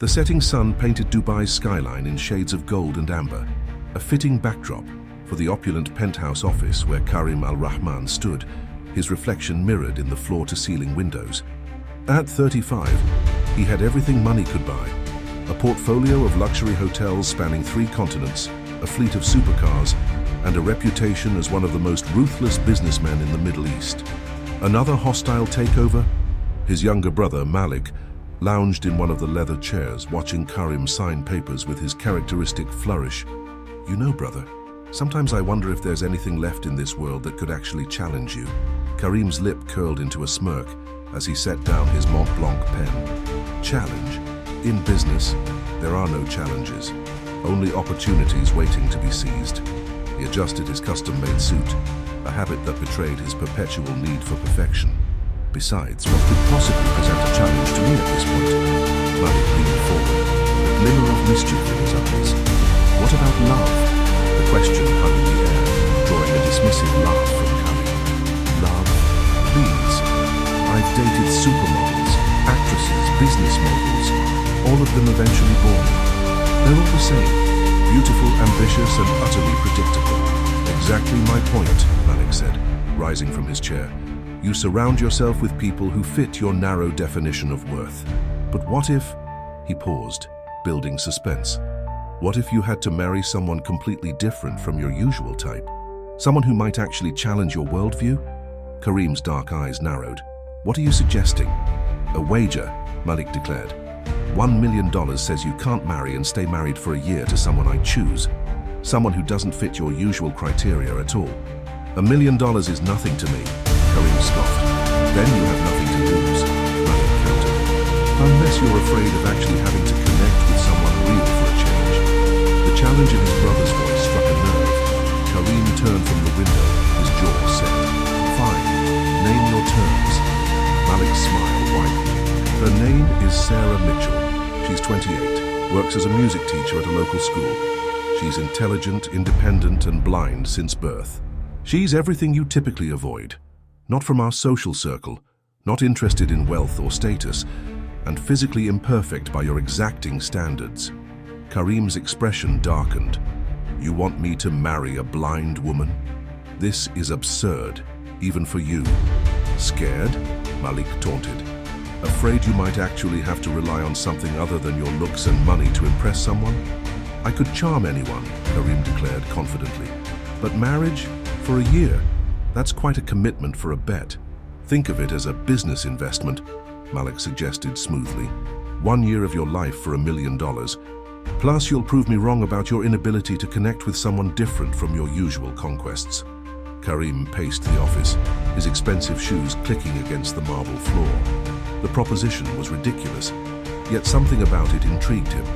The setting sun painted Dubai's skyline in shades of gold and amber, a fitting backdrop for the opulent penthouse office where Karim Al-Rahman stood, his reflection mirrored in the floor-to-ceiling windows. At 35, he had everything money could buy: a portfolio of luxury hotels spanning 3 continents, a fleet of supercars, and a reputation as one of the most ruthless businessmen in the Middle East. Another hostile takeover? His younger brother, Malik, lounged in one of the leather chairs, watching Karim sign papers with his characteristic flourish. "You know, brother, sometimes I wonder if there's anything left in this world that could actually challenge you." Karim's lip curled into a smirk as he set down his Mont Blanc pen. Challenge? In business, there are no challenges, only opportunities waiting to be seized. He adjusted his custom-made suit, a habit that betrayed his perpetual need for perfection. Besides, what could possibly present a challenge to me at this point? Malik leaned forward, a glimmer of mischief in his eyes. What about love? The question hung in the air, drawing a dismissive laugh from Karim. Love? Please. I've dated supermodels, actresses, business moguls. All of them eventually bore me. They're all the same. Beautiful, ambitious, and utterly predictable. Exactly my point, Malik said, rising from his chair. You surround yourself with people who fit your narrow definition of worth. But what if... He paused, building suspense. What if you had to marry someone completely different from your usual type? Someone who might actually challenge your worldview? Karim's dark eyes narrowed. What are you suggesting? A wager, Malik declared. $1 million says you can't marry and stay married for a year to someone I choose. Someone who doesn't fit your usual criteria at all. $1 million is nothing to me, Karim scoffed. Then you have nothing to lose, Malik countered. Unless you're afraid of actually having to connect with someone real for a change. The challenge in his brother's voice struck a nerve. Karim turned from the window, his jaw set. Fine, name your terms. Malik's smile widened. Her name is Sarah Mitchell. She's 28, works as a music teacher at a local school. She's intelligent, independent, and blind since birth. She's everything you typically avoid. Not from our social circle, not interested in wealth or status, and physically imperfect by your exacting standards. Karim's expression darkened. You want me to marry a blind woman? This is absurd, even for you. Scared? Malik taunted. Afraid you might actually have to rely on something other than your looks and money to impress someone? I could charm anyone, Karim declared confidently. But marriage? For a year? That's quite a commitment for a bet. Think of it as a business investment, Malik suggested smoothly. 1 year of your life for $1 million. Plus, you'll prove me wrong about your inability to connect with someone different from your usual conquests. Karim paced the office, his expensive shoes clicking against the marble floor. The proposition was ridiculous, yet something about it intrigued him.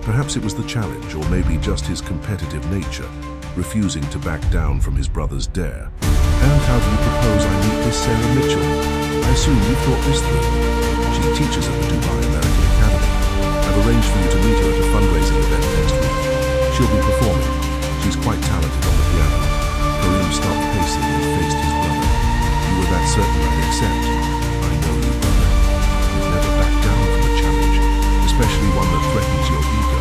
Perhaps it was the challenge, or maybe just his competitive nature, refusing to back down from his brother's dare. And how do you propose I meet this Sarah Mitchell? I assume you've thought this through. She teaches at the Dubai American Academy. I've arranged for you to meet her at a fundraising event next week. She'll be performing. She's quite talented on the piano. Karim stopped pacing and faced his brother. You were that certain I'd accept. I know you, brother. You've never backed down from a challenge, especially one that threatens your ego.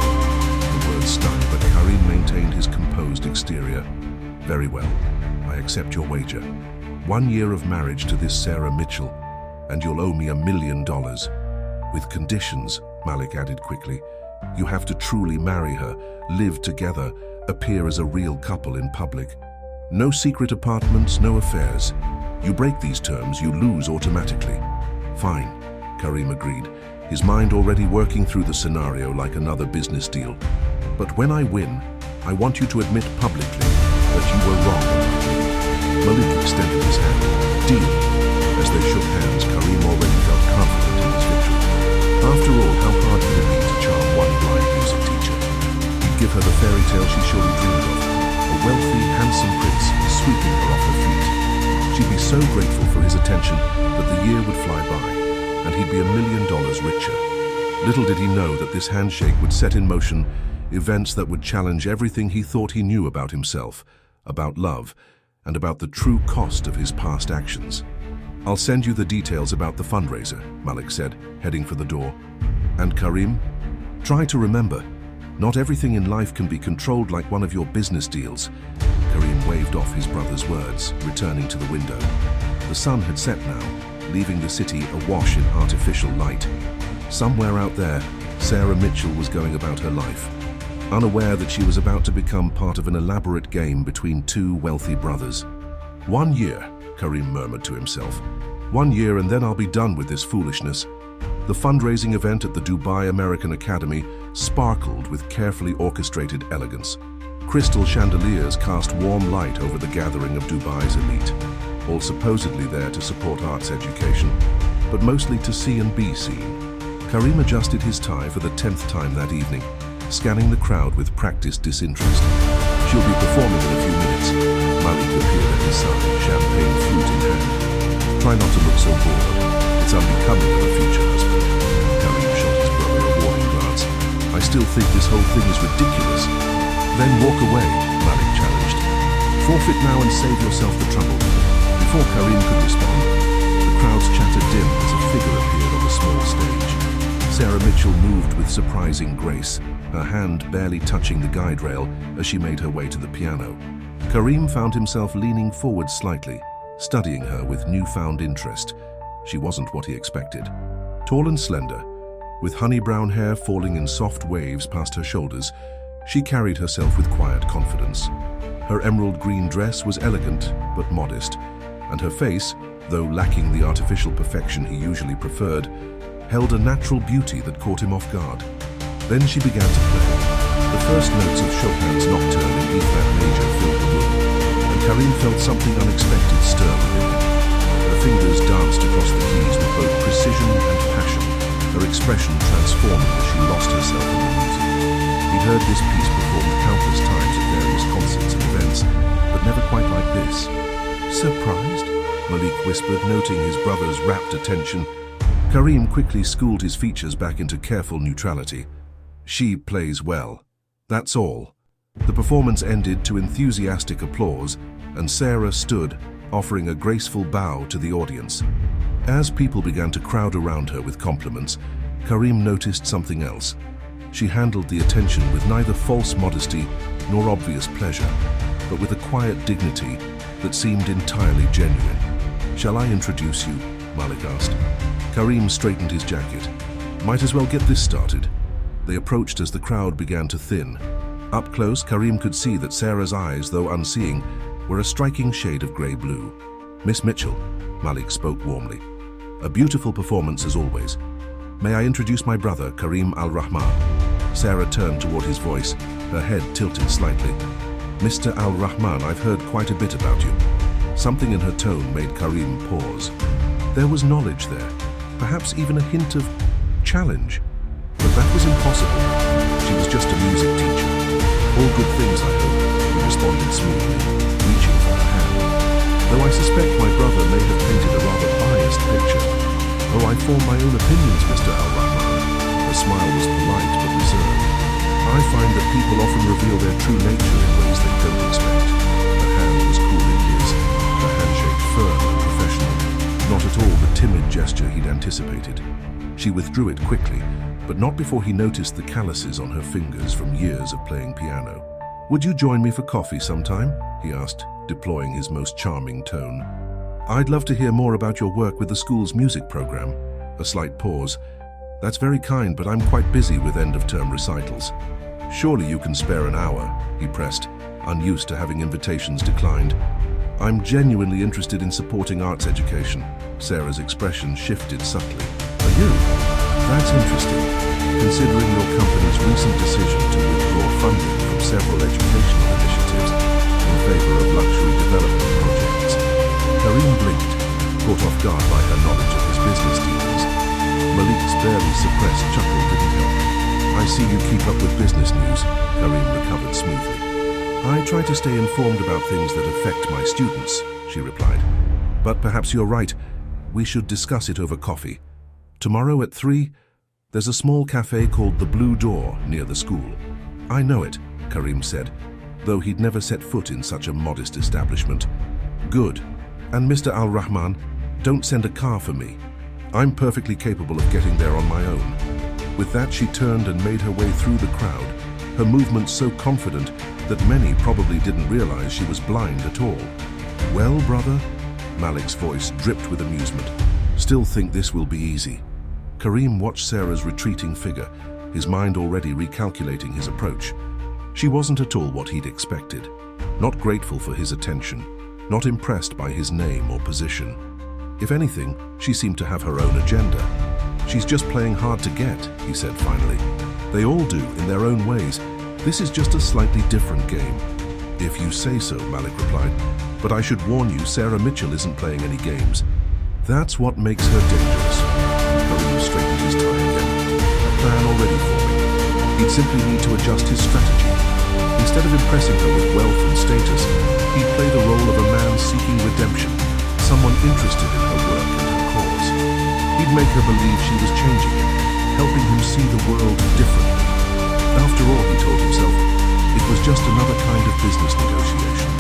The words stung, but Karim maintained his composed exterior. Very well. I accept your wager. 1 year of marriage to this Sarah Mitchell, and you'll owe me $1 million. With conditions, Malik added quickly. You have to truly marry her, live together, appear as a real couple in public. No secret apartments, no affairs. You break these terms, you lose automatically. Fine, Karim agreed, his mind already working through the scenario like another business deal. But when I win, I want you to admit publicly that you were wrong about me. Malik extended his hand. Deal. As they shook hands, Karim already felt confident in his victory. After all, how hard could it be to charm one blind music teacher? He'd give her the fairy tale she surely dreamed of. A wealthy, handsome prince sweeping her off her feet. She'd be so grateful for his attention that the year would fly by, and he'd be $1 million richer. Little did he know that this handshake would set in motion events that would challenge everything he thought he knew about himself, about love, and about the true cost of his past actions. I'll send you the details about the fundraiser, Malik said, heading for the door. And Karim? Try to remember, not everything in life can be controlled like one of your business deals. Karim waved off his brother's words, returning to the window. The sun had set now, leaving the city awash in artificial light. Somewhere out there, Sarah Mitchell was going about her life, unaware that she was about to become part of an elaborate game between two wealthy brothers. 1 year, Karim murmured to himself. 1 year and then I'll be done with this foolishness. The fundraising event at the Dubai American Academy sparkled with carefully orchestrated elegance. Crystal chandeliers cast warm light over the gathering of Dubai's elite, all supposedly there to support arts education, but mostly to see and be seen. Karim adjusted his tie for the 10th time that evening, scanning the crowd with practiced disinterest. She'll be performing in a few minutes. Malik appeared at his side, champagne flute in hand. Try not to look so bored. It's unbecoming of a future husband. Karim shot his brother a warning glance. I still think this whole thing is ridiculous. Then walk away, Malik challenged. Forfeit now and save yourself the trouble. Before Karim could respond, the crowd's chatter dimmed as a figure appeared on the small stage. Sarah Mitchell moved with surprising grace, her hand barely touching the guide rail as she made her way to the piano. Karim found himself leaning forward slightly, studying her with newfound interest. She wasn't what he expected. Tall and slender, with honey brown hair falling in soft waves past her shoulders, she carried herself with quiet confidence. Her emerald green dress was elegant but modest, and her face, though lacking the artificial perfection he usually preferred, held a natural beauty that caught him off guard. Then she began to play. The first notes of Chopin's Nocturne in E-flat major filled the room, and Karim felt something unexpected stir within him. Her fingers danced across the keys with both precision and passion, her expression transforming as she lost herself in the music. He'd heard this piece performed countless times at various concerts and events, but never quite like this. Surprised? Malik whispered, noting his brother's rapt attention. Karim quickly schooled his features back into careful neutrality. She plays well. That's all. The performance ended to enthusiastic applause, and Sarah stood, offering a graceful bow to the audience. As people began to crowd around her with compliments, Karim noticed something else. She handled the attention with neither false modesty nor obvious pleasure, but with a quiet dignity that seemed entirely genuine. "Shall I introduce you?" Malik asked. Karim straightened his jacket. "Might as well get this started." They approached as the crowd began to thin. Up close, Karim could see that Sarah's eyes, though unseeing, were a striking shade of grey-blue. "Miss Mitchell," Malik spoke warmly. "A beautiful performance as always. May I introduce my brother, Karim Al-Rahman?" Sarah turned toward his voice, her head tilted slightly. "Mr. Al-Rahman, I've heard quite a bit about you." Something in her tone made Karim pause. There was knowledge there, perhaps even a hint of challenge. But that was impossible. She was just a music teacher. "All good things, I hope," he responded smoothly, reaching for her hand. "Though I suspect my brother may have painted a rather biased picture. Oh, I form my own opinions, Mr. Al-Rahman." Her smile was polite but reserved. "I find that people often reveal their true nature in ways they don't expect." Her hand was cool in his, her handshake firm and professional, not at all the timid gesture he'd anticipated. She withdrew it quickly, but not before he noticed the calluses on her fingers from years of playing piano. "Would you join me for coffee sometime?" he asked, deploying his most charming tone. "I'd love to hear more about your work with the school's music program." A slight pause. "That's very kind, but I'm quite busy with end-of-term recitals." "Surely you can spare an hour," he pressed, unused to having invitations declined. "I'm genuinely interested in supporting arts education." Sarah's expression shifted subtly. "Are you? That's interesting, considering your company's recent decision to withdraw funding from several educational initiatives in favor of luxury development projects." Karim blinked, caught off guard by her knowledge of his business dealings. Malik's barely suppressed chuckle didn't help. "I see you keep up with business news," Karim recovered smoothly. "I try to stay informed about things that affect my students," she replied. "But perhaps you're right. We should discuss it over coffee. Tomorrow at 3, there's a small cafe called the Blue Door near the school." "I know it," Karim said, though he'd never set foot in such a modest establishment. "Good. And Mr. Al-Rahman, don't send a car for me. I'm perfectly capable of getting there on my own." With that, she turned and made her way through the crowd, her movements so confident that many probably didn't realize she was blind at all. "Well, brother?" Malik's voice dripped with amusement. "Still think this will be easy?" Karim watched Sarah's retreating figure, his mind already recalculating his approach. She wasn't at all what he'd expected. Not grateful for his attention, not impressed by his name or position. If anything, she seemed to have her own agenda. "She's just playing hard to get," he said finally. "They all do, in their own ways. This is just a slightly different game." "If you say so," Malik replied. "But I should warn you, Sarah Mitchell isn't playing any games. That's what makes her dangerous." Karim straightened his tie again. "A plan already forming. He'd simply need to adjust his strategy. Instead of impressing her with wealth and status, he'd play the role of a man seeking redemption, someone interested in her work and her cause. He'd make her believe she was changing him, helping him see the world differently. After all, he told himself, it was just another kind of business negotiation.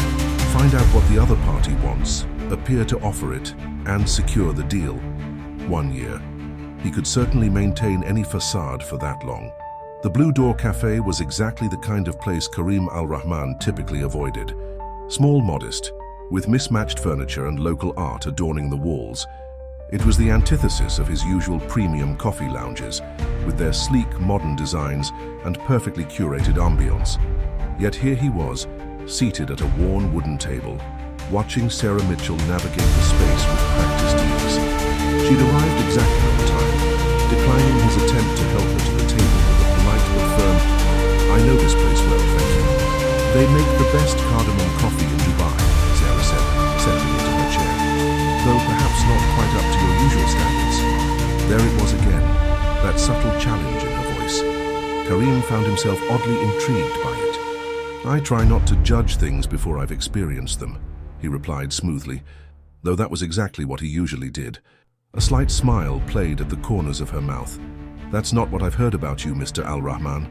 Find out what the other party wants, appear to offer it, and secure the deal. 1 year. He could certainly maintain any facade for that long. The Blue Door Cafe was exactly the kind of place Karim Al-Rahman typically avoided. Small, modest, with mismatched furniture and local art adorning the walls. It was the antithesis of his usual premium coffee lounges, with their sleek, modern designs and perfectly curated ambience. Yet here he was, seated at a worn wooden table, watching Sarah Mitchell navigate the space with practiced ease. She'd arrived exactly on time, declining his attempt to help her to the table with a polite but firm, "I know this place well, thank you. They make the best cardamom coffee in Dubai," Sarah said, settling into her chair. "Though perhaps not quite up to your usual standards." There it was again, that subtle challenge in her voice. Karim found himself oddly intrigued by it. "I try not to judge things before I've experienced them," he replied smoothly, though that was exactly what he usually did. A slight smile played at the corners of her mouth. "That's not what I've heard about you, Mr. Al-Rahman.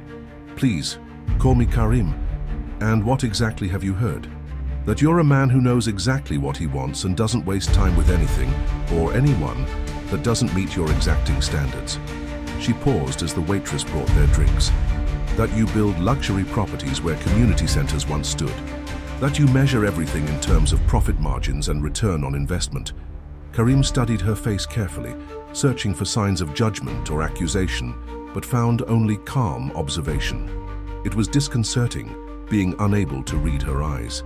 Please, call me Karim. And what exactly have you heard?" "That you're a man who knows exactly what he wants and doesn't waste time with anything, or anyone, that doesn't meet your exacting standards." She paused as the waitress brought their drinks. "That you build luxury properties where community centers once stood. That you measure everything in terms of profit margins and return on investment." Karim studied her face carefully, searching for signs of judgment or accusation, but found only calm observation. It was disconcerting, being unable to read her eyes.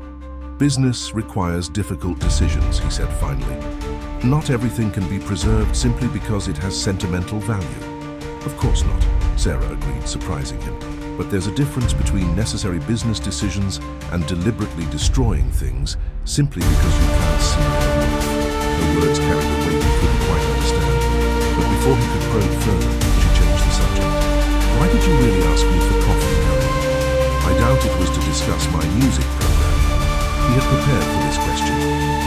"Business requires difficult decisions," he said finally. "Not everything can be preserved simply because it has sentimental value." "Of course not," Sarah agreed, surprising him. "But there's a difference between necessary business decisions and deliberately destroying things simply because you can't see their worth." Her words carried a weight he couldn't quite understand, but before he could probe further, she changed the subject. "Why did you really ask me for coffee, Karim?" "I doubt it was to discuss my music program." He had prepared for this question,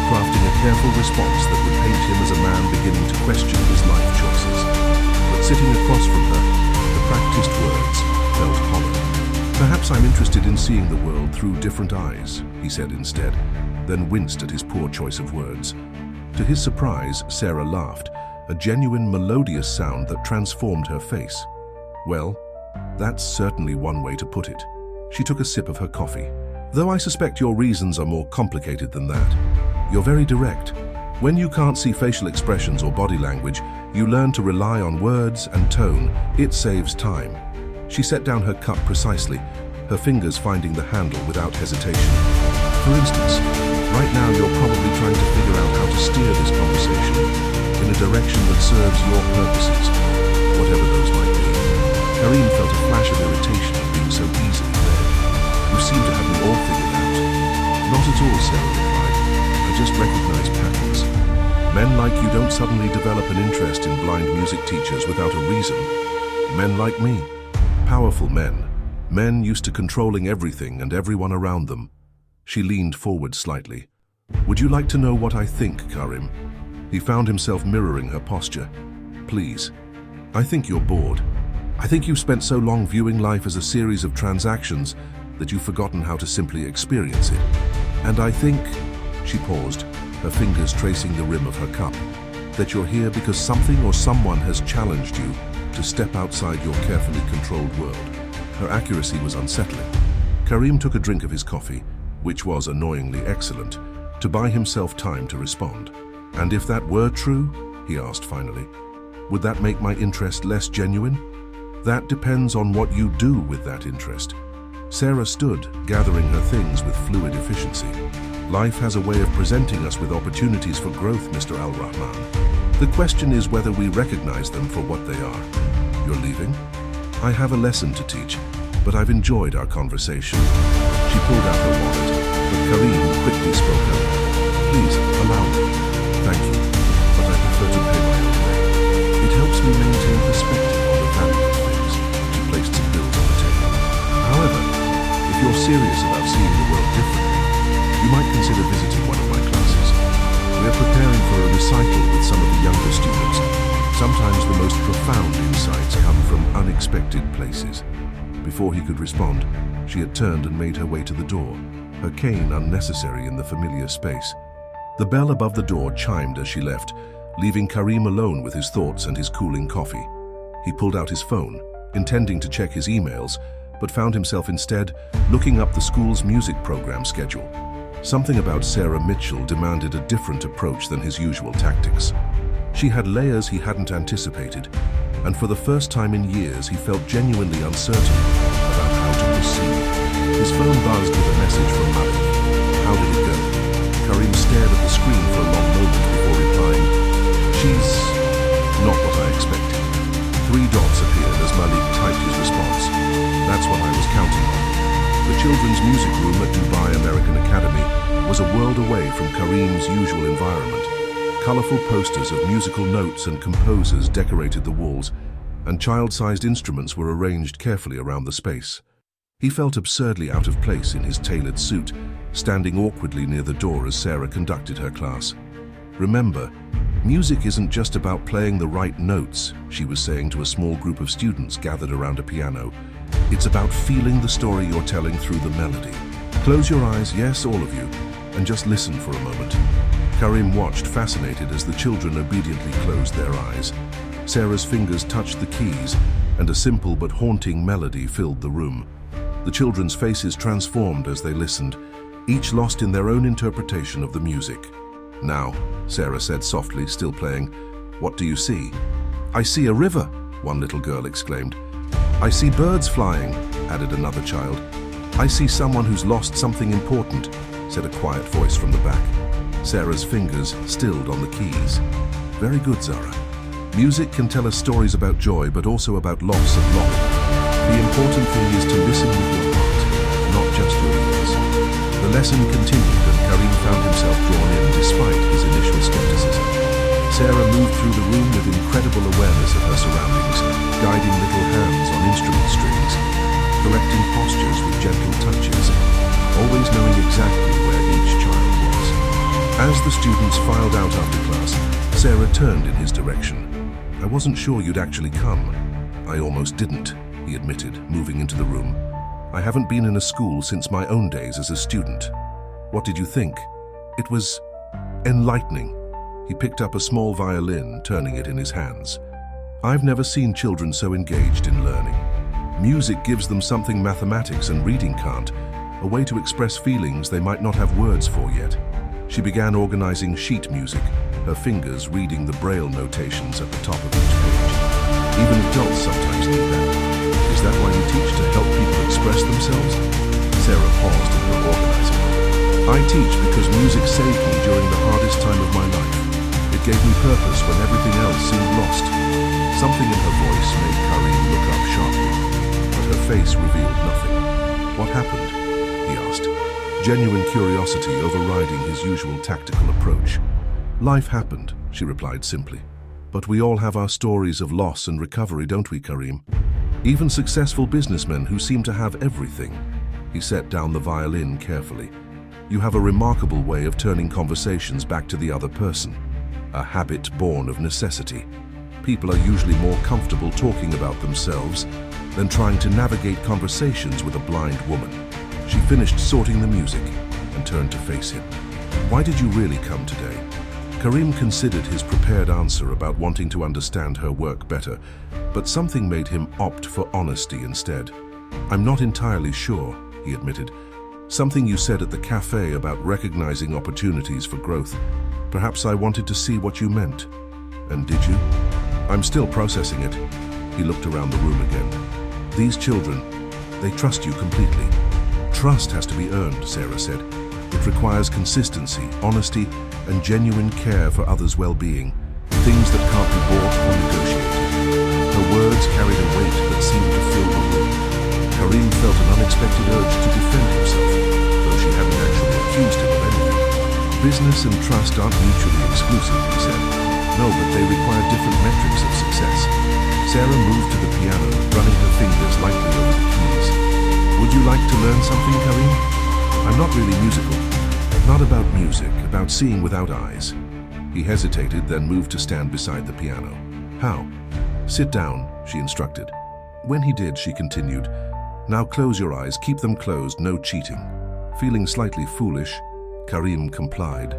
crafting a careful response that would paint him as a man beginning to question his life choices. But sitting across from her, the practiced words felt hollow. "Perhaps I'm interested in seeing the world through different eyes," he said instead, then winced at his poor choice of words. To his surprise, Sarah laughed, a genuine melodious sound that transformed her face. "Well, that's certainly one way to put it." She took a sip of her coffee. "Though I suspect your reasons are more complicated than that. You're very direct. When you can't see facial expressions or body language, you learn to rely on words and tone. It saves time." She set down her cup precisely, her fingers finding the handle without hesitation. "For instance, right now you're probably trying to figure out how to steer this conversation in a direction that serves your purposes, whatever those might be." Karim felt a flash of irritation at being so easily led. "You seem to have it all figured out." "Not at all," Sarah replied. "I just recognize patterns. Men like you don't suddenly develop an interest in blind music teachers without a reason. Men like me, powerful men, men used to controlling everything and everyone around them." She leaned forward slightly. "Would you like to know what I think, Karim?" He found himself mirroring her posture. "Please. I think you're bored. I think you've spent so long viewing life as a series of transactions that you've forgotten how to simply experience it. And I think," she paused, her fingers tracing the rim of her cup, "that you're here because something or someone has challenged you, to step outside your carefully controlled world. Her accuracy was unsettling. Karim took a drink of his coffee, which was annoyingly excellent, to buy himself time to respond. And if that were true, he asked finally, would that make my interest less genuine? That depends on what you do with that interest. Sarah stood, gathering her things with fluid efficiency. Life has a way of presenting us with opportunities for growth, Mr. Al-Rahman. The question is whether we recognize them for what they are. You're leaving? I have a lesson to teach, but I've enjoyed our conversation. She pulled out her wallet, but Karim quickly spoke up. Please, allow me. Thank you, but I prefer to pay my own way. It helps me maintain perspective on the value of things. She placed some bills on the table. However, if you're serious about seeing the world differently, you might consider visiting one of my classes. We're preparing for a recital with some of the younger students. Sometimes the most profound insights come from unexpected places. Before he could respond, she had turned and made her way to the door, her cane unnecessary in the familiar space. The bell above the door chimed as she left, leaving Karim alone with his thoughts and his cooling coffee. He pulled out his phone, intending to check his emails, but found himself instead looking up the school's music program schedule. Something about Sarah Mitchell demanded a different approach than his usual tactics. She had layers he hadn't anticipated, and for the first time in years he felt genuinely uncertain about how to proceed. His phone buzzed with a message from Malik. How did it go? Karim stared at the screen for a long moment before replying, She's not what I expected. 3 dots appeared as Malik typed his response. That's what I was counting on. The children's music room at Dubai American Academy was a world away from Karim's usual environment. Colorful posters of musical notes and composers decorated the walls, and child-sized instruments were arranged carefully around the space. He felt absurdly out of place in his tailored suit, standing awkwardly near the door as Sarah conducted her class. Remember, music isn't just about playing the right notes, she was saying to a small group of students gathered around a piano. It's about feeling the story you're telling through the melody. Close your eyes, yes, all of you, and just listen for a moment. Karim watched, fascinated, as the children obediently closed their eyes. Sarah's fingers touched the keys, and a simple but haunting melody filled the room. The children's faces transformed as they listened, each lost in their own interpretation of the music. Now, Sarah said softly, still playing, what do you see? I see a river, one little girl exclaimed. I see birds flying, added another child. I see someone who's lost something important, said a quiet voice from the back. Sarah's fingers stilled on the keys. Very good, Zara. Music can tell us stories about joy, but also about loss and longing. The important thing is to listen with your heart, not just your ears. The lesson continued, and Karim found himself drawn in despite his initial skepticism. Sarah moved through the room with incredible awareness of her surroundings, guiding little hands on instrument strings, correcting postures with gentle touches, always knowing exactly where each child was. As the students filed out after class, Sarah turned in his direction. I wasn't sure you'd actually come. I almost didn't, he admitted, moving into the room. I haven't been in a school since my own days as a student. What did you think? It was enlightening. He picked up a small violin, turning it in his hands. I've never seen children so engaged in learning. Music gives them something mathematics and reading can't, a way to express feelings they might not have words for yet. She began organizing sheet music, her fingers reading the braille notations at the top of each page. Even adults sometimes need that. Is that why you teach, to help people express themselves? Sarah paused in her organizing. I teach because music saved me during the hardest time of my life. It gave me purpose when everything else seemed lost. Something in her voice made Karim look up sharply, but her face revealed nothing. What happened? He asked, genuine curiosity overriding his usual tactical approach. Life happened, she replied simply. But we all have our stories of loss and recovery, don't we, Karim? Even successful businessmen who seem to have everything. He set down the violin carefully. You have a remarkable way of turning conversations back to the other person, a habit born of necessity. People are usually more comfortable talking about themselves than trying to navigate conversations with a blind woman. She finished sorting the music and turned to face him. Why did you really come today? Karim considered his prepared answer about wanting to understand her work better, but something made him opt for honesty instead. "I'm not entirely sure," he admitted. "Something you said at the cafe about recognizing opportunities for growth. Perhaps I wanted to see what you meant." "And did you?" "I'm still processing it." He looked around the room again. "These children, they trust you completely." "Trust has to be earned," Sarah said. "It requires consistency, honesty, and genuine care for others' well-being, things that can't be bought or negotiated." Her words carried a weight that seemed to fill the room. Karim felt an unexpected urge to defend himself, though she hadn't actually accused him of anything. "Business and trust aren't mutually exclusive," he said. "No, but they require different metrics of success." Sarah moved to the piano, running her fingers lightly over the keys. "Would you like to learn something, Karim? I'm not really musical. Not about music, about seeing without eyes." He hesitated, then moved to stand beside the piano. "How?" "Sit down," she instructed. When he did, she continued, "Now close your eyes, keep them closed, no cheating." Feeling slightly foolish, Karim complied.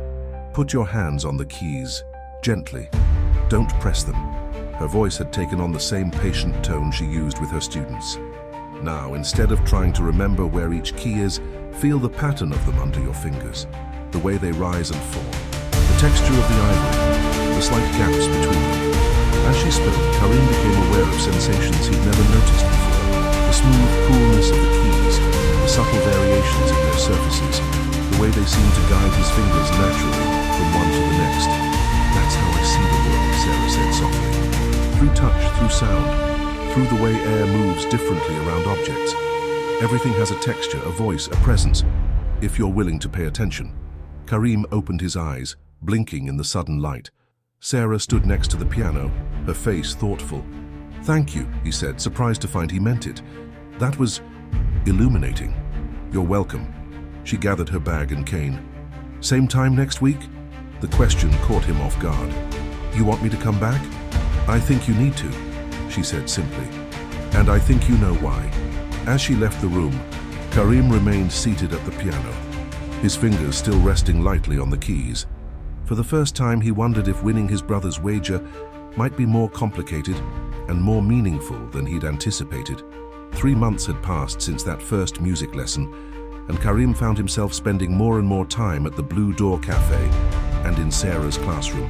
"Put your hands on the keys, gently. Don't press them." Her voice had taken on the same patient tone she used with her students. "Now, instead of trying to remember where each key is, feel the pattern of them under your fingers, the way they rise and fall, the texture of the ivory, the slight gaps between them." As she spoke, Karim became aware of sensations he'd never noticed before. The smooth coolness of the keys, the subtle variations in their surfaces, the way they seemed to guide his fingers naturally from one to the next. "That's how I see the world," Sarah said softly. "Through touch, through sound, through the way air moves differently around objects. Everything has a texture, a voice, a presence, if you're willing to pay attention." Karim opened his eyes, blinking in the sudden light. Sarah stood next to the piano, her face thoughtful. "Thank you," he said, surprised to find he meant it. "That was illuminating." "You're welcome." She gathered her bag and cane. "Same time next week?" The question caught him off guard. "You want me to come back?" "I think you need to," she said simply. "And I think you know why." As she left the room, Karim remained seated at the piano, his fingers still resting lightly on the keys. For the first time, he wondered if winning his brother's wager might be more complicated and more meaningful than he'd anticipated. 3 months had passed since that first music lesson, and Karim found himself spending more and more time at the Blue Door Cafe and in Sarah's classroom.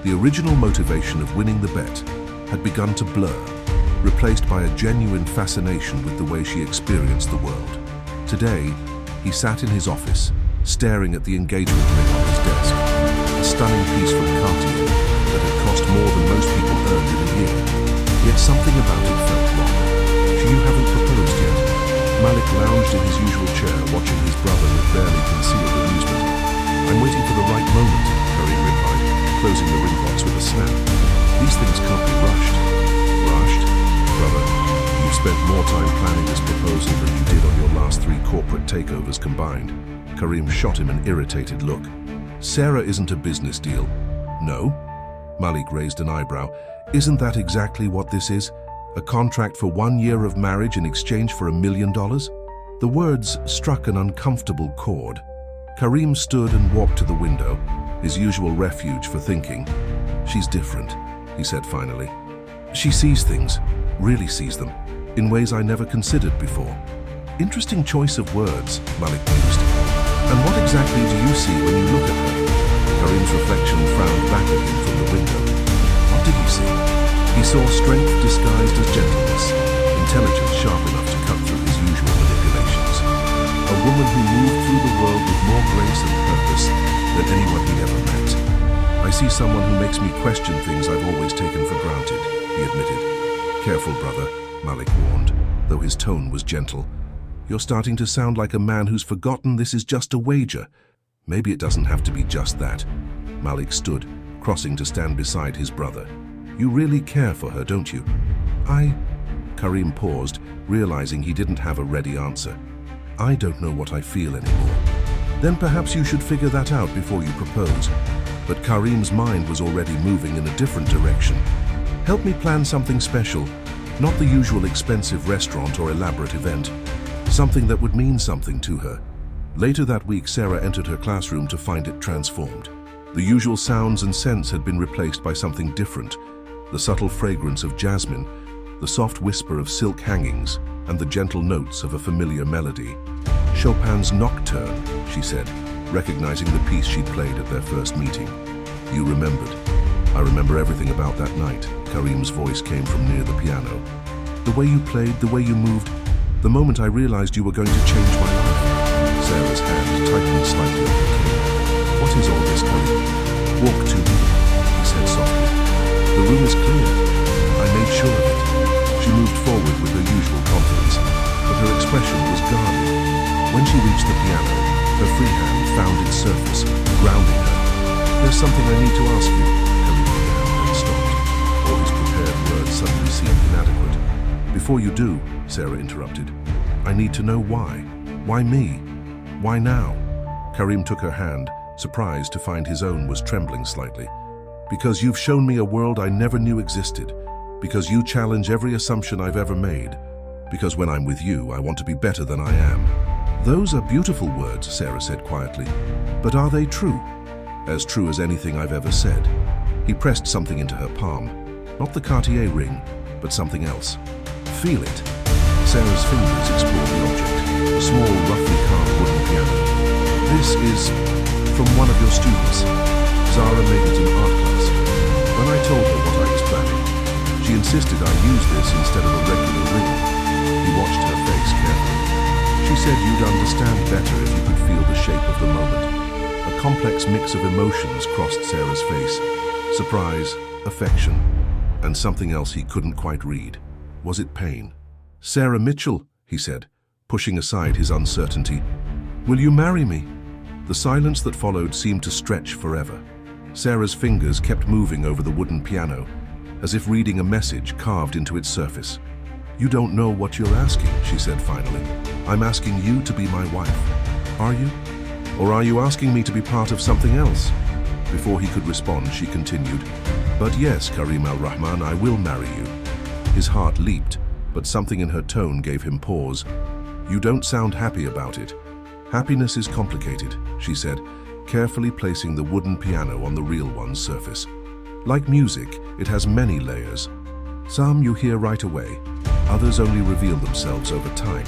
The original motivation of winning the bet had begun to blur, replaced by a genuine fascination with the way she experienced the world. Today, he sat in his office, staring at the engagement ring on his desk, a stunning piece from Cartier that had cost more than most people earned in a year. Yet something about it felt wrong. "You haven't proposed yet." Malik lounged in his usual chair, watching his brother with barely concealed amusement. "I'm waiting for the right moment," Karim replied, closing the ring box with a snap. "These things can't be rushed." "Rushed? Brother, you've spent more time planning this proposal than you did on your last 3 corporate takeovers combined." Karim shot him an irritated look. "Sarah isn't a business deal." "No?" Malik raised an eyebrow. "Isn't that exactly what this is? A contract for 1 year of marriage in exchange for $1 million?" The words struck an uncomfortable chord. Karim stood and walked to the window, his usual refuge for thinking. "She's different," he said finally. "She sees things, really sees them, in ways I never considered before." "Interesting choice of words," Malik mused. "And what exactly do you see when you look at her?" Karim's reflection frowned back at him from the window. What did he see? He saw strength disguised as gentleness, intelligence sharp enough to cut through his usual manipulations. A woman who moved through the world with more grace and purpose than anyone he'd ever met. "I see someone who makes me question things I've always taken for granted," he admitted. "Careful, brother," Malik warned, though his tone was gentle. "You're starting to sound like a man who's forgotten this is just a wager." "Maybe it doesn't have to be just that." Malik stood, crossing to stand beside his brother. "You really care for her, don't you?" Karim paused, realizing he didn't have a ready answer. "I don't know what I feel anymore." "Then perhaps you should figure that out before you propose." But Karim's mind was already moving in a different direction. "Help me plan something special, not the usual expensive restaurant or elaborate event. Something that would mean something to her." Later that week, Sarah entered her classroom to find it transformed. The usual sounds and scents had been replaced by something different, the subtle fragrance of jasmine, the soft whisper of silk hangings, and the gentle notes of a familiar melody. "Chopin's Nocturne," she said, recognizing the piece she'd played at their first meeting. "You remembered." "I remember everything about that night." Karim's voice came from near the piano. "The way you played, the way you moved, the moment I realized you were going to change my life." Sarah's hand tightened slightly on her cane. "What is all this, Karim?" "Walk to me," he said softly. "The room is clear. I made sure of it." She moved forward with her usual confidence, but her expression was guarded. When she reached the piano, her free hand found its surface, grounding her. "There's something I need to ask you," Karim began, then stopped. All his prepared words suddenly seemed inadequate. "Before you do," Sarah interrupted, "I need to know why. Why me? Why now?" Karim took her hand, surprised to find his own was trembling slightly. "Because you've shown me a world I never knew existed. Because you challenge every assumption I've ever made. Because when I'm with you, I want to be better than I am." "Those are beautiful words," Sarah said quietly. "But are they true?" "As true as anything I've ever said." He pressed something into her palm. Not the Cartier ring, but something else. "Feel it." Sarah's fingers explored the object, a small, roughly carved wooden piano. "This is from one of your students. Zara made it in art class. When I told her what I was planning, she insisted I use this instead of a regular ring." He watched her face carefully. "She said you'd understand better if you could feel the shape of the moment." A complex mix of emotions crossed Sarah's face. Surprise, affection, and something else he couldn't quite read. Was it pain? "Sarah Mitchell," he said, pushing aside his uncertainty. "Will you marry me?" The silence that followed seemed to stretch forever. Sarah's fingers kept moving over the wooden piano, as if reading a message carved into its surface. "You don't know what you're asking," she said finally. "I'm asking you to be my wife. Are you? Or are you asking me to be part of something else?" Before he could respond, she continued, "But yes, Karim al-Rahman, I will marry you." His heart leaped, but something in her tone gave him pause. "You don't sound happy about it." "Happiness is complicated," she said, carefully placing the wooden piano on the real one's surface. "Like music, it has many layers. Some you hear right away, others only reveal themselves over time."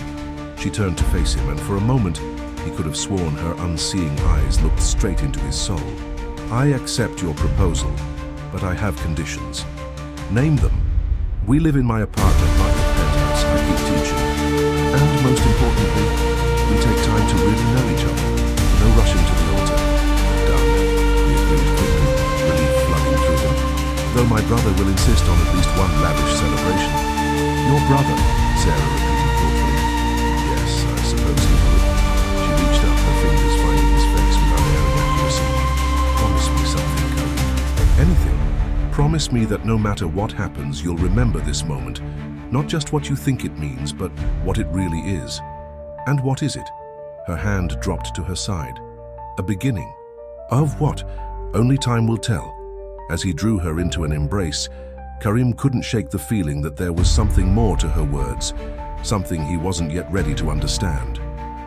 She turned to face him, and for a moment, he could have sworn her unseeing eyes looked straight into his soul. "I accept your proposal, but I have conditions." "Name them." "We live in my apartment, not your penthouse. I keep teaching. And most importantly, we take time to really know each other. No rushing to the altar." "Done," he agreed quickly, relief flooding through him. "Though my brother will insist on at least one lavish celebration." "Your brother," Sarah repeated thoughtfully. "Yes, I suppose he would." She reached up, her fingers finding his face with unerring accuracy. "Promise me something, Karim. Anything. Promise me that no matter what happens, you'll remember this moment. Not just what you think it means, but what it really is." "And what is it?" Her hand dropped to her side. "A beginning." "Of what?" "Only time will tell." As he drew her into an embrace, Karim couldn't shake the feeling that there was something more to her words, something he wasn't yet ready to understand.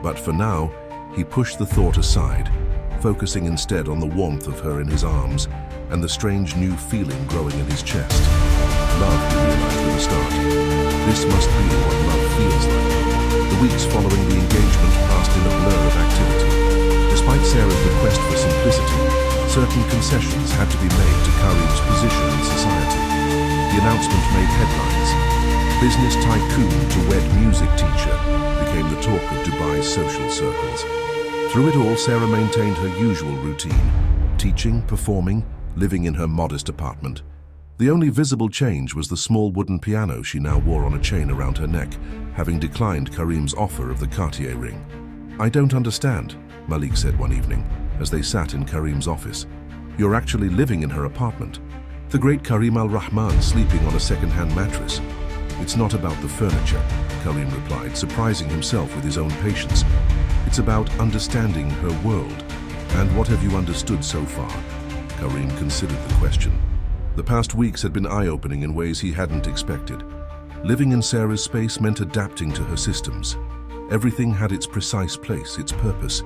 But for now, he pushed the thought aside, focusing instead on the warmth of her in his arms and the strange new feeling growing in his chest. Love, he realized with a start. This must be what love feels like. The weeks following the engagement passed in a blur of activity. Despite Sarah's request for simplicity, certain concessions had to be made to Karim's position in society. The announcement made headlines. Business tycoon to wed music teacher became the talk of Dubai's social circles. Through it all, Sarah maintained her usual routine, teaching, performing, living in her modest apartment. The only visible change was the small wooden piano she now wore on a chain around her neck, having declined Karim's offer of the Cartier ring. "I don't understand," Malik said one evening, as they sat in Karim's office. "You're actually living in her apartment. The great Karim al-Rahman sleeping on a second-hand mattress." "It's not about the furniture," Karim replied, surprising himself with his own patience. "It's about understanding her world. And what have you understood so far?" Karim considered the question. The past weeks had been eye-opening in ways he hadn't expected. Living in Sarah's space meant adapting to her systems. Everything had its precise place, its purpose.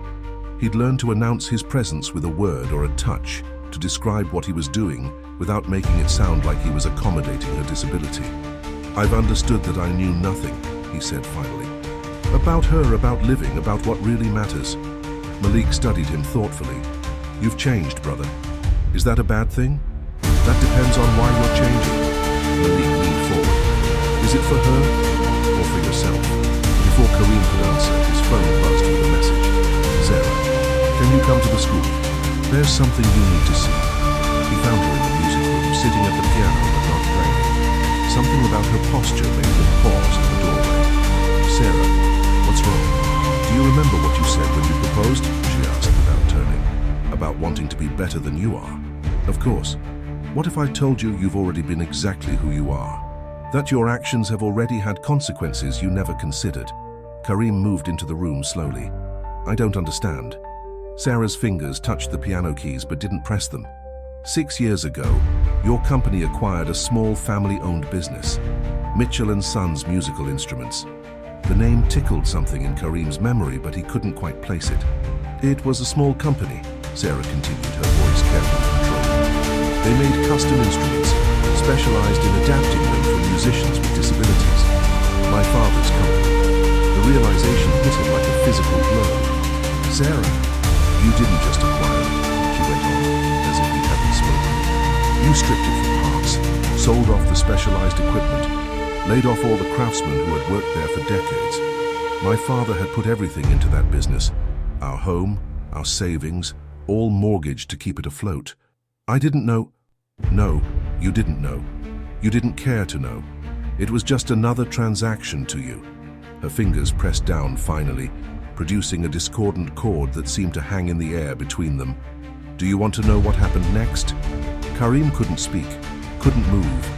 He'd learned to announce his presence with a word or a touch, to describe what he was doing without making it sound like he was accommodating her disability. I've understood that I knew nothing, he said finally. About her, about living, about what really matters. Malik studied him thoughtfully. You've changed, brother. Is that a bad thing? That depends on why you're changing. Malik leaned forward. Is it for her or for yourself? Before Karim could answer, his phone buzzed with a message. Sarah, can you come to the school? There's something you need to see. He found her in the music room, sitting at the piano but not playing. Something about her posture made him pause in the doorway. Sarah, what's wrong? Do you remember what you said when you proposed? She asked without turning. About wanting to be better than you are. Of course. What if I told you you've already been exactly who you are? That your actions have already had consequences you never considered. Karim moved into the room slowly. I don't understand. Sarah's fingers touched the piano keys but didn't press them. 6 years ago, your company acquired a small family-owned business, Mitchell & Sons Musical Instruments. The name tickled something in Karim's memory, but he couldn't quite place it. It was a small company, Sarah continued, her voice carefully controlled. They made custom instruments, specialized in adapting them for musicians with disabilities. My father's company. The realization hit him like a physical blow. Sarah, you didn't just acquire it, she went on, as if he hadn't spoken. You stripped it for parts, sold off the specialized equipment, laid off all the craftsmen who had worked there for decades. My father had put everything into that business. Our home, our savings, all mortgaged to keep it afloat. I didn't know. No, you didn't know. You didn't care to know. It was just another transaction to you. Her fingers pressed down finally, producing a discordant chord that seemed to hang in the air between them. Do you want to know what happened next? Karim couldn't speak, couldn't move.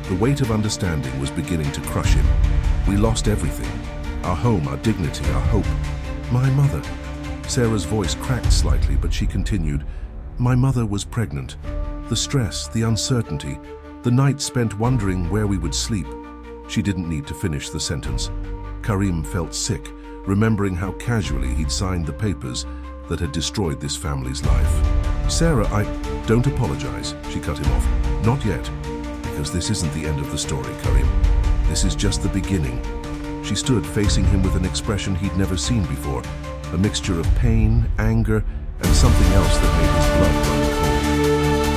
The weight of understanding was beginning to crush him. We lost everything. Our home, our dignity, our hope. My mother. Sarah's voice cracked slightly, but she continued. My mother was pregnant. The stress, the uncertainty, the nights spent wondering where we would sleep. She didn't need to finish the sentence. Karim felt sick, remembering how casually he'd signed the papers that had destroyed this family's life. Sarah, I don't apologize, she cut him off. Not yet, because this isn't the end of the story, Karim. This is just the beginning. She stood facing him with an expression he'd never seen before, a mixture of pain, anger, and something else that made his blood run cold.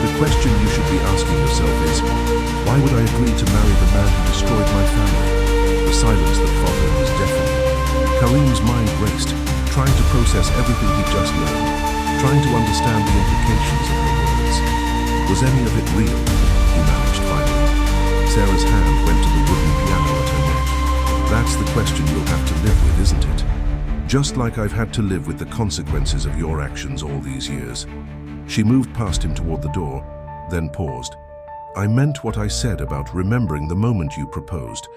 The question you should be asking yourself is, why would I agree to marry the man who destroyed my family? The silence that followed was deafening. Karim's mind raced, trying to process everything he'd just learned, trying to understand the implications of her words. Was any of it real? He managed finally. Sarah's hand went to the wooden piano at her neck. That's the question you'll have to live with, isn't it? Just like I've had to live with the consequences of your actions all these years. She moved past him toward the door, then paused. I meant what I said about remembering the moment you proposed,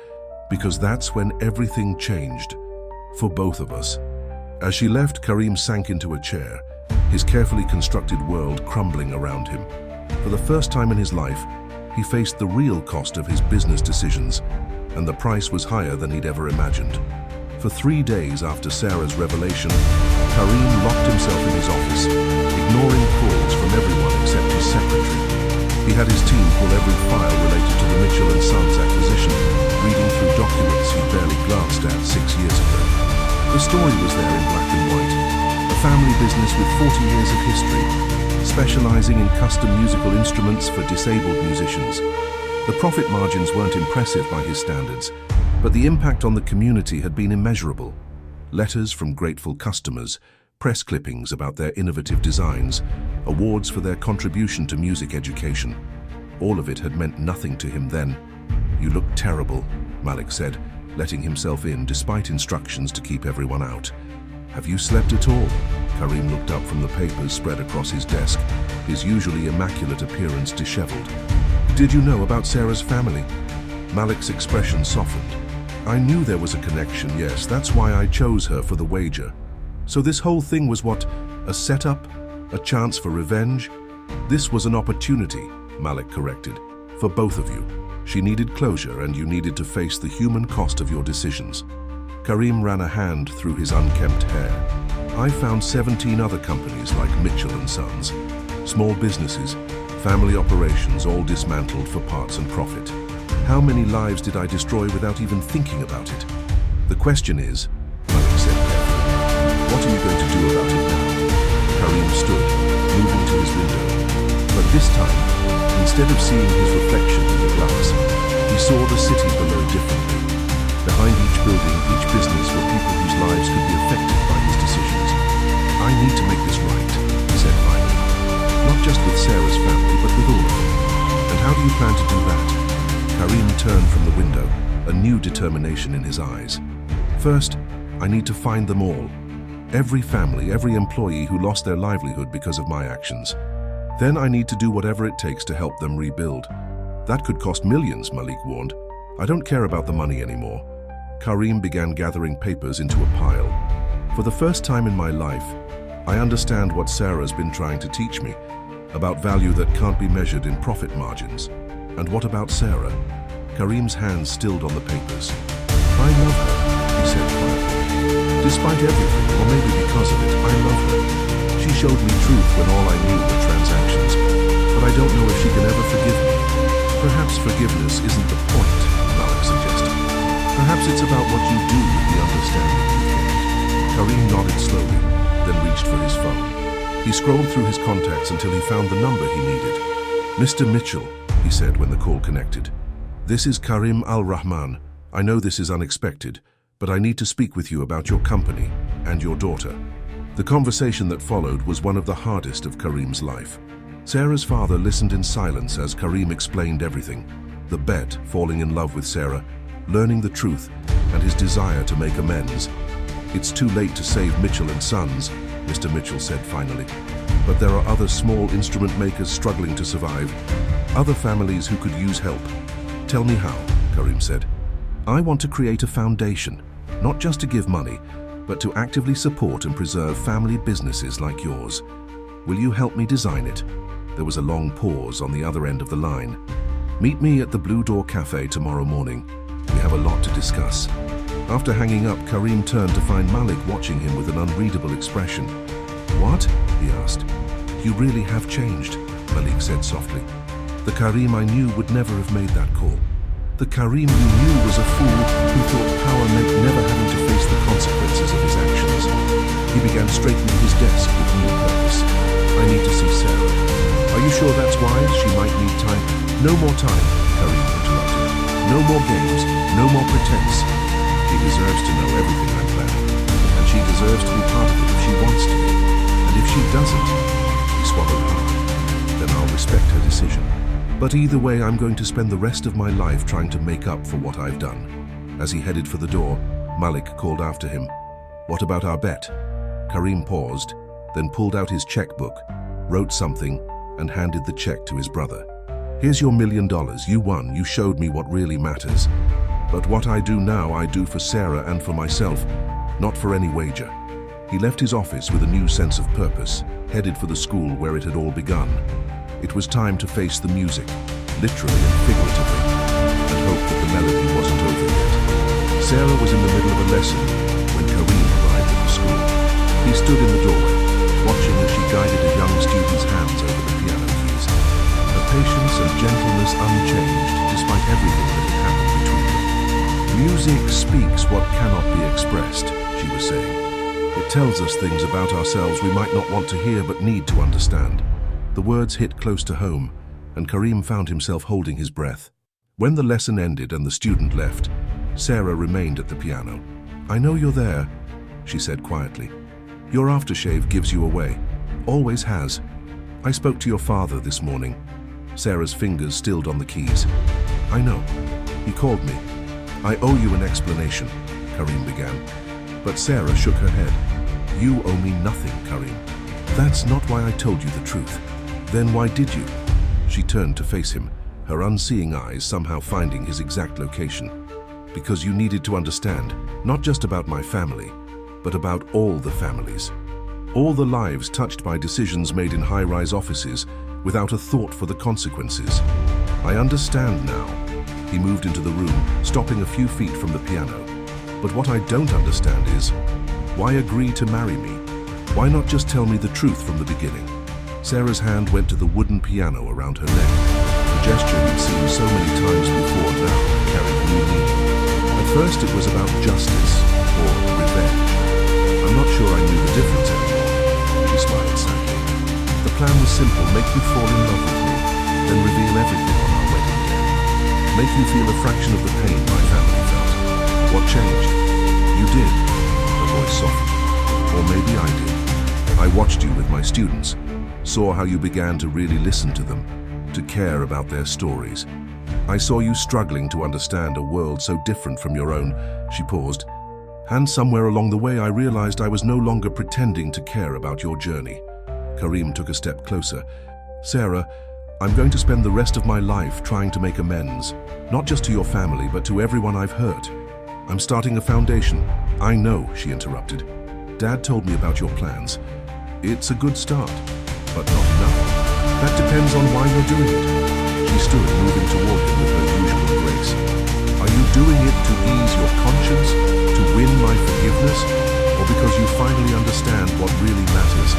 because that's when everything changed, for both of us. As she left, Karim sank into a chair, his carefully constructed world crumbling around him. For the first time in his life, he faced the real cost of his business decisions, and the price was higher than he'd ever imagined. For 3 days after Sarah's revelation, Karim locked himself in his office, ignoring calls from everyone except his secretary. He had his team pull every file related to the Mitchell & Sons acquisition, reading through documents he'd barely glanced at 6 years ago. The story was there in black and white. A family business with 40 years of history, specializing in custom musical instruments for disabled musicians. The profit margins weren't impressive by his standards, but the impact on the community had been immeasurable. Letters from grateful customers, press clippings about their innovative designs, awards for their contribution to music education. All of it had meant nothing to him then. You look terrible, Malik said, letting himself in despite instructions to keep everyone out. Have you slept at all? Karim looked up from the papers spread across his desk, his usually immaculate appearance disheveled. Did you know about Sarah's family? Malik's expression softened. I knew there was a connection, yes, that's why I chose her for the wager. So this whole thing was what? A setup? A chance for revenge? This was an opportunity, Malik corrected, for both of you. She needed closure and you needed to face the human cost of your decisions. Karim ran a hand through his unkempt hair. I found 17 other companies like Mitchell & Sons. Small businesses, family operations all dismantled for parts and profit. How many lives did I destroy without even thinking about it? The question is, Malik said carefully, what are you going to do about it now? Karim stood, moving to his window. But this time, instead of seeing his reflection in the glass, he saw the city below differently. Behind each building, each business were people whose lives could be affected by his decisions. I need to make this right, he said finally. Not just with Sarah's family, but with all of them. And how do you plan to do that? Karim turned from the window, a new determination in his eyes. First, I need to find them all. Every family, every employee who lost their livelihood because of my actions. Then I need to do whatever it takes to help them rebuild. That could cost millions, Malik warned. I don't care about the money anymore. Karim began gathering papers into a pile. For the first time in my life, I understand what Sarah's been trying to teach me, about value that can't be measured in profit margins. And what about Sarah? Karim's hands stilled on the papers. I love her, he said quietly. Despite everything, or maybe because of it, I love her. She showed me truth when all I knew were transactions, but I don't know if she can ever forgive me. Perhaps forgiveness isn't the point, Malik suggested. Perhaps it's about what you do with the understanding you've gained. Karim nodded slowly, then reached for his phone. He scrolled through his contacts until he found the number he needed. Mr. Mitchell, he said when the call connected. This is Karim Al-Rahman. I know this is unexpected, but I need to speak with you about your company and your daughter. The conversation that followed was one of the hardest of Karim's life. Sarah's father listened in silence as Karim explained everything. The bet, falling in love with Sarah, learning the truth, and his desire to make amends. It's too late to save Mitchell and Sons, Mr. Mitchell said finally. But there are other small instrument makers struggling to survive. Other families who could use help. Tell me how, Karim said. I want to create a foundation, not just to give money, but to actively support and preserve family businesses like yours. Will you help me design it? There was a long pause on the other end of the line. Meet me at the Blue Door Cafe tomorrow morning. We have a lot to discuss. After hanging up, Karim turned to find Malik watching him with an unreadable expression. What? He asked. You really have changed, Malik said softly. The Karim I knew would never have made that call. The Karim you knew was a fool who thought power meant never having to face the consequences of his actions. He began straightening his desk with new purpose. I need to see Sarah. Are you sure that's wise? She might need time. No more time, Karim interrupted. No more games, no more pretense. She deserves to know everything I'm planning. And she deserves to be part of it if she wants to be. And if she doesn't, he swallowed hard, then I'll respect her decision. But either way, I'm going to spend the rest of my life trying to make up for what I've done. As he headed for the door, Malik called after him. What about our bet? Karim paused, then pulled out his checkbook, wrote something, and handed the check to his brother. Here's your $1 million. You won. You showed me what really matters. But what I do now, I do for Sarah and for myself, not for any wager. He left his office with a new sense of purpose, headed for the school where it had all begun. It was time to face the music, literally and figuratively, and hope that the melody wasn't over yet. Sarah was in the middle of a lesson when Karim arrived at the school. He stood in the doorway, watching as she guided a young student's hands over the piano keys. Her patience and gentleness unchanged despite everything that had happened between them. Music speaks what cannot be expressed, she was saying. It tells us things about ourselves we might not want to hear but need to understand. The words hit close to home, and Karim found himself holding his breath. When the lesson ended and the student left, Sarah remained at the piano. I know you're there, she said quietly. Your aftershave gives you away. Always has. I spoke to your father this morning. Sarah's fingers stilled on the keys. I know. He called me. I owe you an explanation, Karim began. But Sarah shook her head. You owe me nothing, Karim. That's not why I told you the truth. Then why did you? She turned to face him, her unseeing eyes somehow finding his exact location. Because you needed to understand, not just about my family, but about all the families. All the lives touched by decisions made in high-rise offices without a thought for the consequences. I understand now. He moved into the room, stopping a few feet from the piano. But what I don't understand is, why agree to marry me? Why not just tell me the truth from the beginning? Sarah's hand went to the wooden piano around her neck, and gesture he'd seen so many times before now carried new meaning. At first it was about justice or revenge. I'm not sure I knew the difference anymore. He smiled sadly. The plan was simple: make you fall in love with me, then reveal everything on our wedding day. Make you feel a fraction of the pain my family felt. What changed? You did. Her voice softened. Or maybe I did. I watched you with my students, saw how you began to really listen to them, to care about their stories. I saw you struggling to understand a world so different from your own. She paused. And somewhere along the way I realized I was no longer pretending to care about your journey. Karim took a step closer. Sarah, I'm going to spend the rest of my life trying to make amends, not just to your family, but to everyone I've hurt. I'm starting a foundation. I know, she interrupted. Dad told me about your plans. It's a good start, but not enough. That depends on why you're doing it. She stood, moving toward him with her usual grace. Are you doing it to ease your conscience, to win my forgiveness, or because you finally understand what really matters?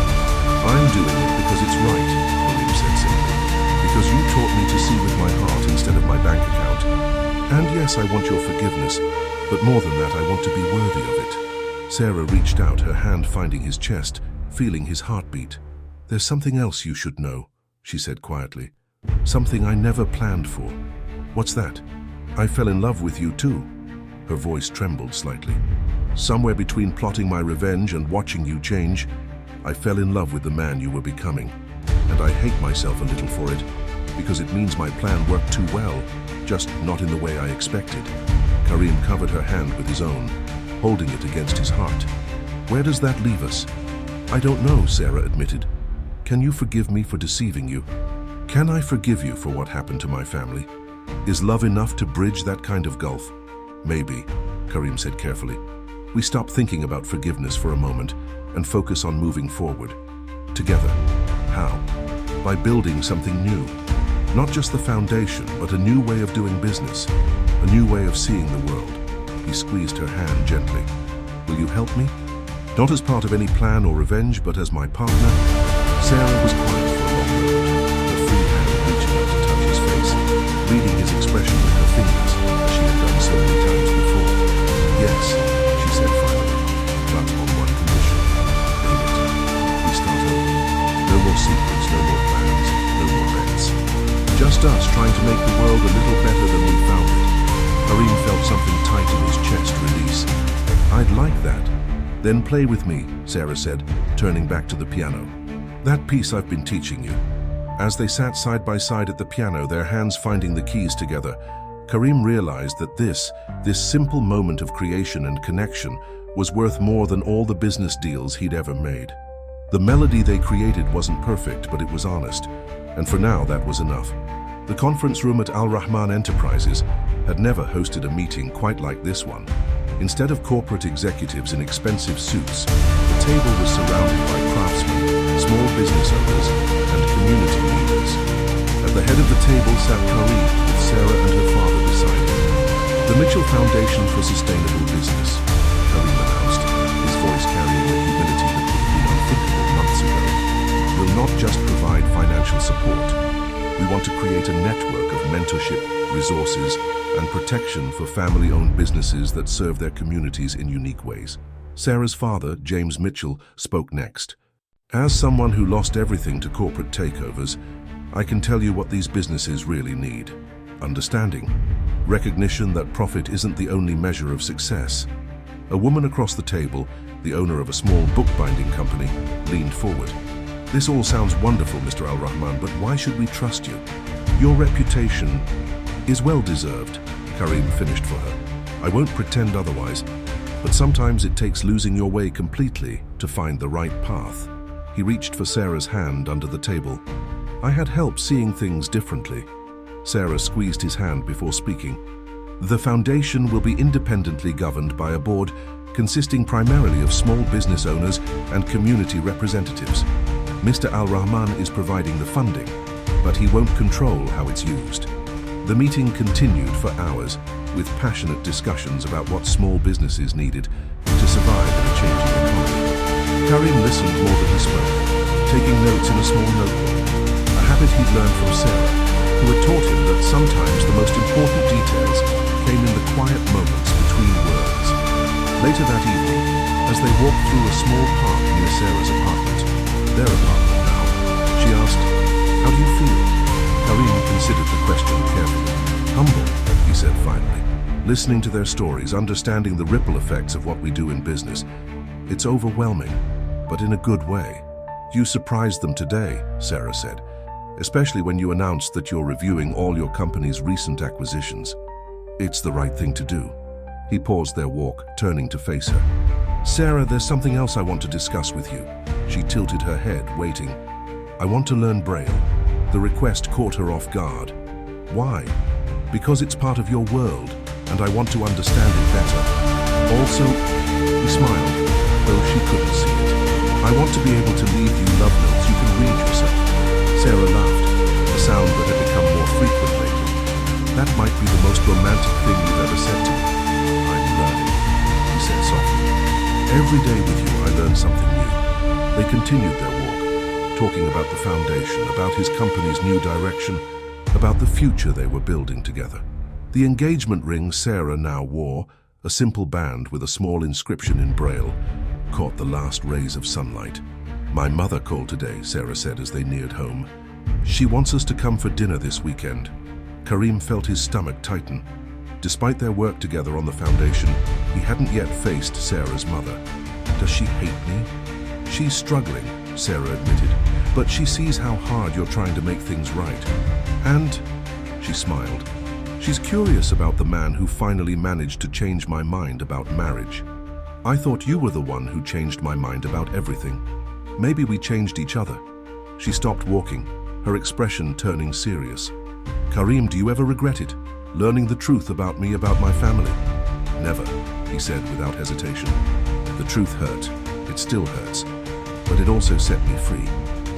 I'm doing it because it's right, Karim said simply. Because you taught me to see with my heart instead of my bank account. And yes, I want your forgiveness, but more than that, I want to be worthy of it. Sarah reached out, her hand finding his chest, feeling his heartbeat. There's something else you should know, she said quietly. Something I never planned for. What's that? I fell in love with you too. Her voice trembled slightly. Somewhere between plotting my revenge and watching you change, I fell in love with the man you were becoming. And I hate myself a little for it, because it means my plan worked too well, just not in the way I expected. Karim covered her hand with his own, holding it against his heart. Where does that leave us? I don't know, Sarah admitted. Can you forgive me for deceiving you? Can I forgive you for what happened to my family? Is love enough to bridge that kind of gulf? Maybe, Karim said carefully. We stop thinking about forgiveness for a moment and focus on moving forward. Together. How? By building something new. Not just the foundation, but a new way of doing business. A new way of seeing the world. He squeezed her hand gently. Will you help me? Not as part of any plan or revenge, but as my partner. Sarah was quiet for a long moment, her free hand reaching out to touch his face, reading his expression with her fingers, as she had done so many times before. Yes, she said finally, but on one condition. David, we start over. No more secrets, no more plans, no more bets. Just us trying to make the world a little better than we found it. Karim felt something tight in his chest release. I'd like that. Then play with me, Sarah said, turning back to the piano. That piece I've been teaching you. As they sat side by side at the piano, their hands finding the keys together, Karim realized that this simple moment of creation and connection was worth more than all the business deals he'd ever made. The melody they created wasn't perfect, but it was honest, and for now that was enough. The conference room at Al Rahman Enterprises had never hosted a meeting quite like this one. Instead of corporate executives in expensive suits, the table was surrounded by craftsmen, small business owners, and community leaders. At the head of the table sat Karim, with Sarah and her father beside him. The Mitchell Foundation for Sustainable Business, Karim announced, his voice carrying a humility that would have been unthinkable months ago, will not just provide financial support. We want to create a network of mentorship, resources, and protection for family-owned businesses that serve their communities in unique ways. Sarah's father, James Mitchell, spoke next. As someone who lost everything to corporate takeovers, I can tell you what these businesses really need. Understanding. Recognition that profit isn't the only measure of success. A woman across the table, the owner of a small bookbinding company, leaned forward. This all sounds wonderful, Mr. Al-Rahman, but why should we trust you? Your reputation is well-deserved, Karim finished for her. I won't pretend otherwise, but sometimes it takes losing your way completely to find the right path. He reached for Sarah's hand under the table. I had help seeing things differently. Sarah squeezed his hand before speaking. The foundation will be independently governed by a board consisting primarily of small business owners and community representatives. Mr. Al-Rahman is providing the funding, but he won't control how it's used. The meeting continued for hours, with passionate discussions about what small businesses needed to survive in a changing economy. Karim listened more than he spoke, taking notes in a small notebook, a habit he'd learned from Sarah. who had taught him that sometimes the most important details came in the quiet moments between words. Later that evening, as they walked through a small park near Sarah's apartment, their apartment now, she asked, "How do you feel?" Karim considered the question carefully. "Humble," he said finally. "Listening to their stories, understanding the ripple effects of what we do in business. It's overwhelming, but in a good way." "You surprised them today," Sarah said, "especially when you announced that you're reviewing all your company's recent acquisitions." "It's the right thing to do." He paused their walk, turning to face her. "Sarah, there's something else I want to discuss with you." She tilted her head, waiting. "I want to learn Braille." The request caught her off guard. "Why?" "Because it's part of your world, and I want to understand it better. Also," he smiled, though she couldn't see it, "I want to be able to leave you love notes you can read yourself." Sarah laughed, a sound that had become more frequent lately. "That might be the most romantic thing you've ever said to me." "I'm learning," he said softly. "Every day with you I learn something new." They continued their walk, talking about the foundation, about his company's new direction, about the future they were building together. The engagement ring Sarah now wore, a simple band with a small inscription in Braille, caught the last rays of sunlight. "My mother called today," Sarah said as they neared home. "She wants us to come for dinner this weekend." Karim felt his stomach tighten. Despite their work together on the foundation, he hadn't yet faced Sarah's mother. "Does she hate me?" "She's struggling," Sarah admitted, "but she sees how hard you're trying to make things right. And," she smiled, "she's curious about the man who finally managed to change my mind about marriage. I thought you were the one who changed my mind about everything. Maybe we changed each other." She stopped walking, her expression turning serious. "Karim, do you ever regret it? Learning the truth about me, about my family?" "Never," he said without hesitation. "The truth hurt. It still hurts. But it also set me free.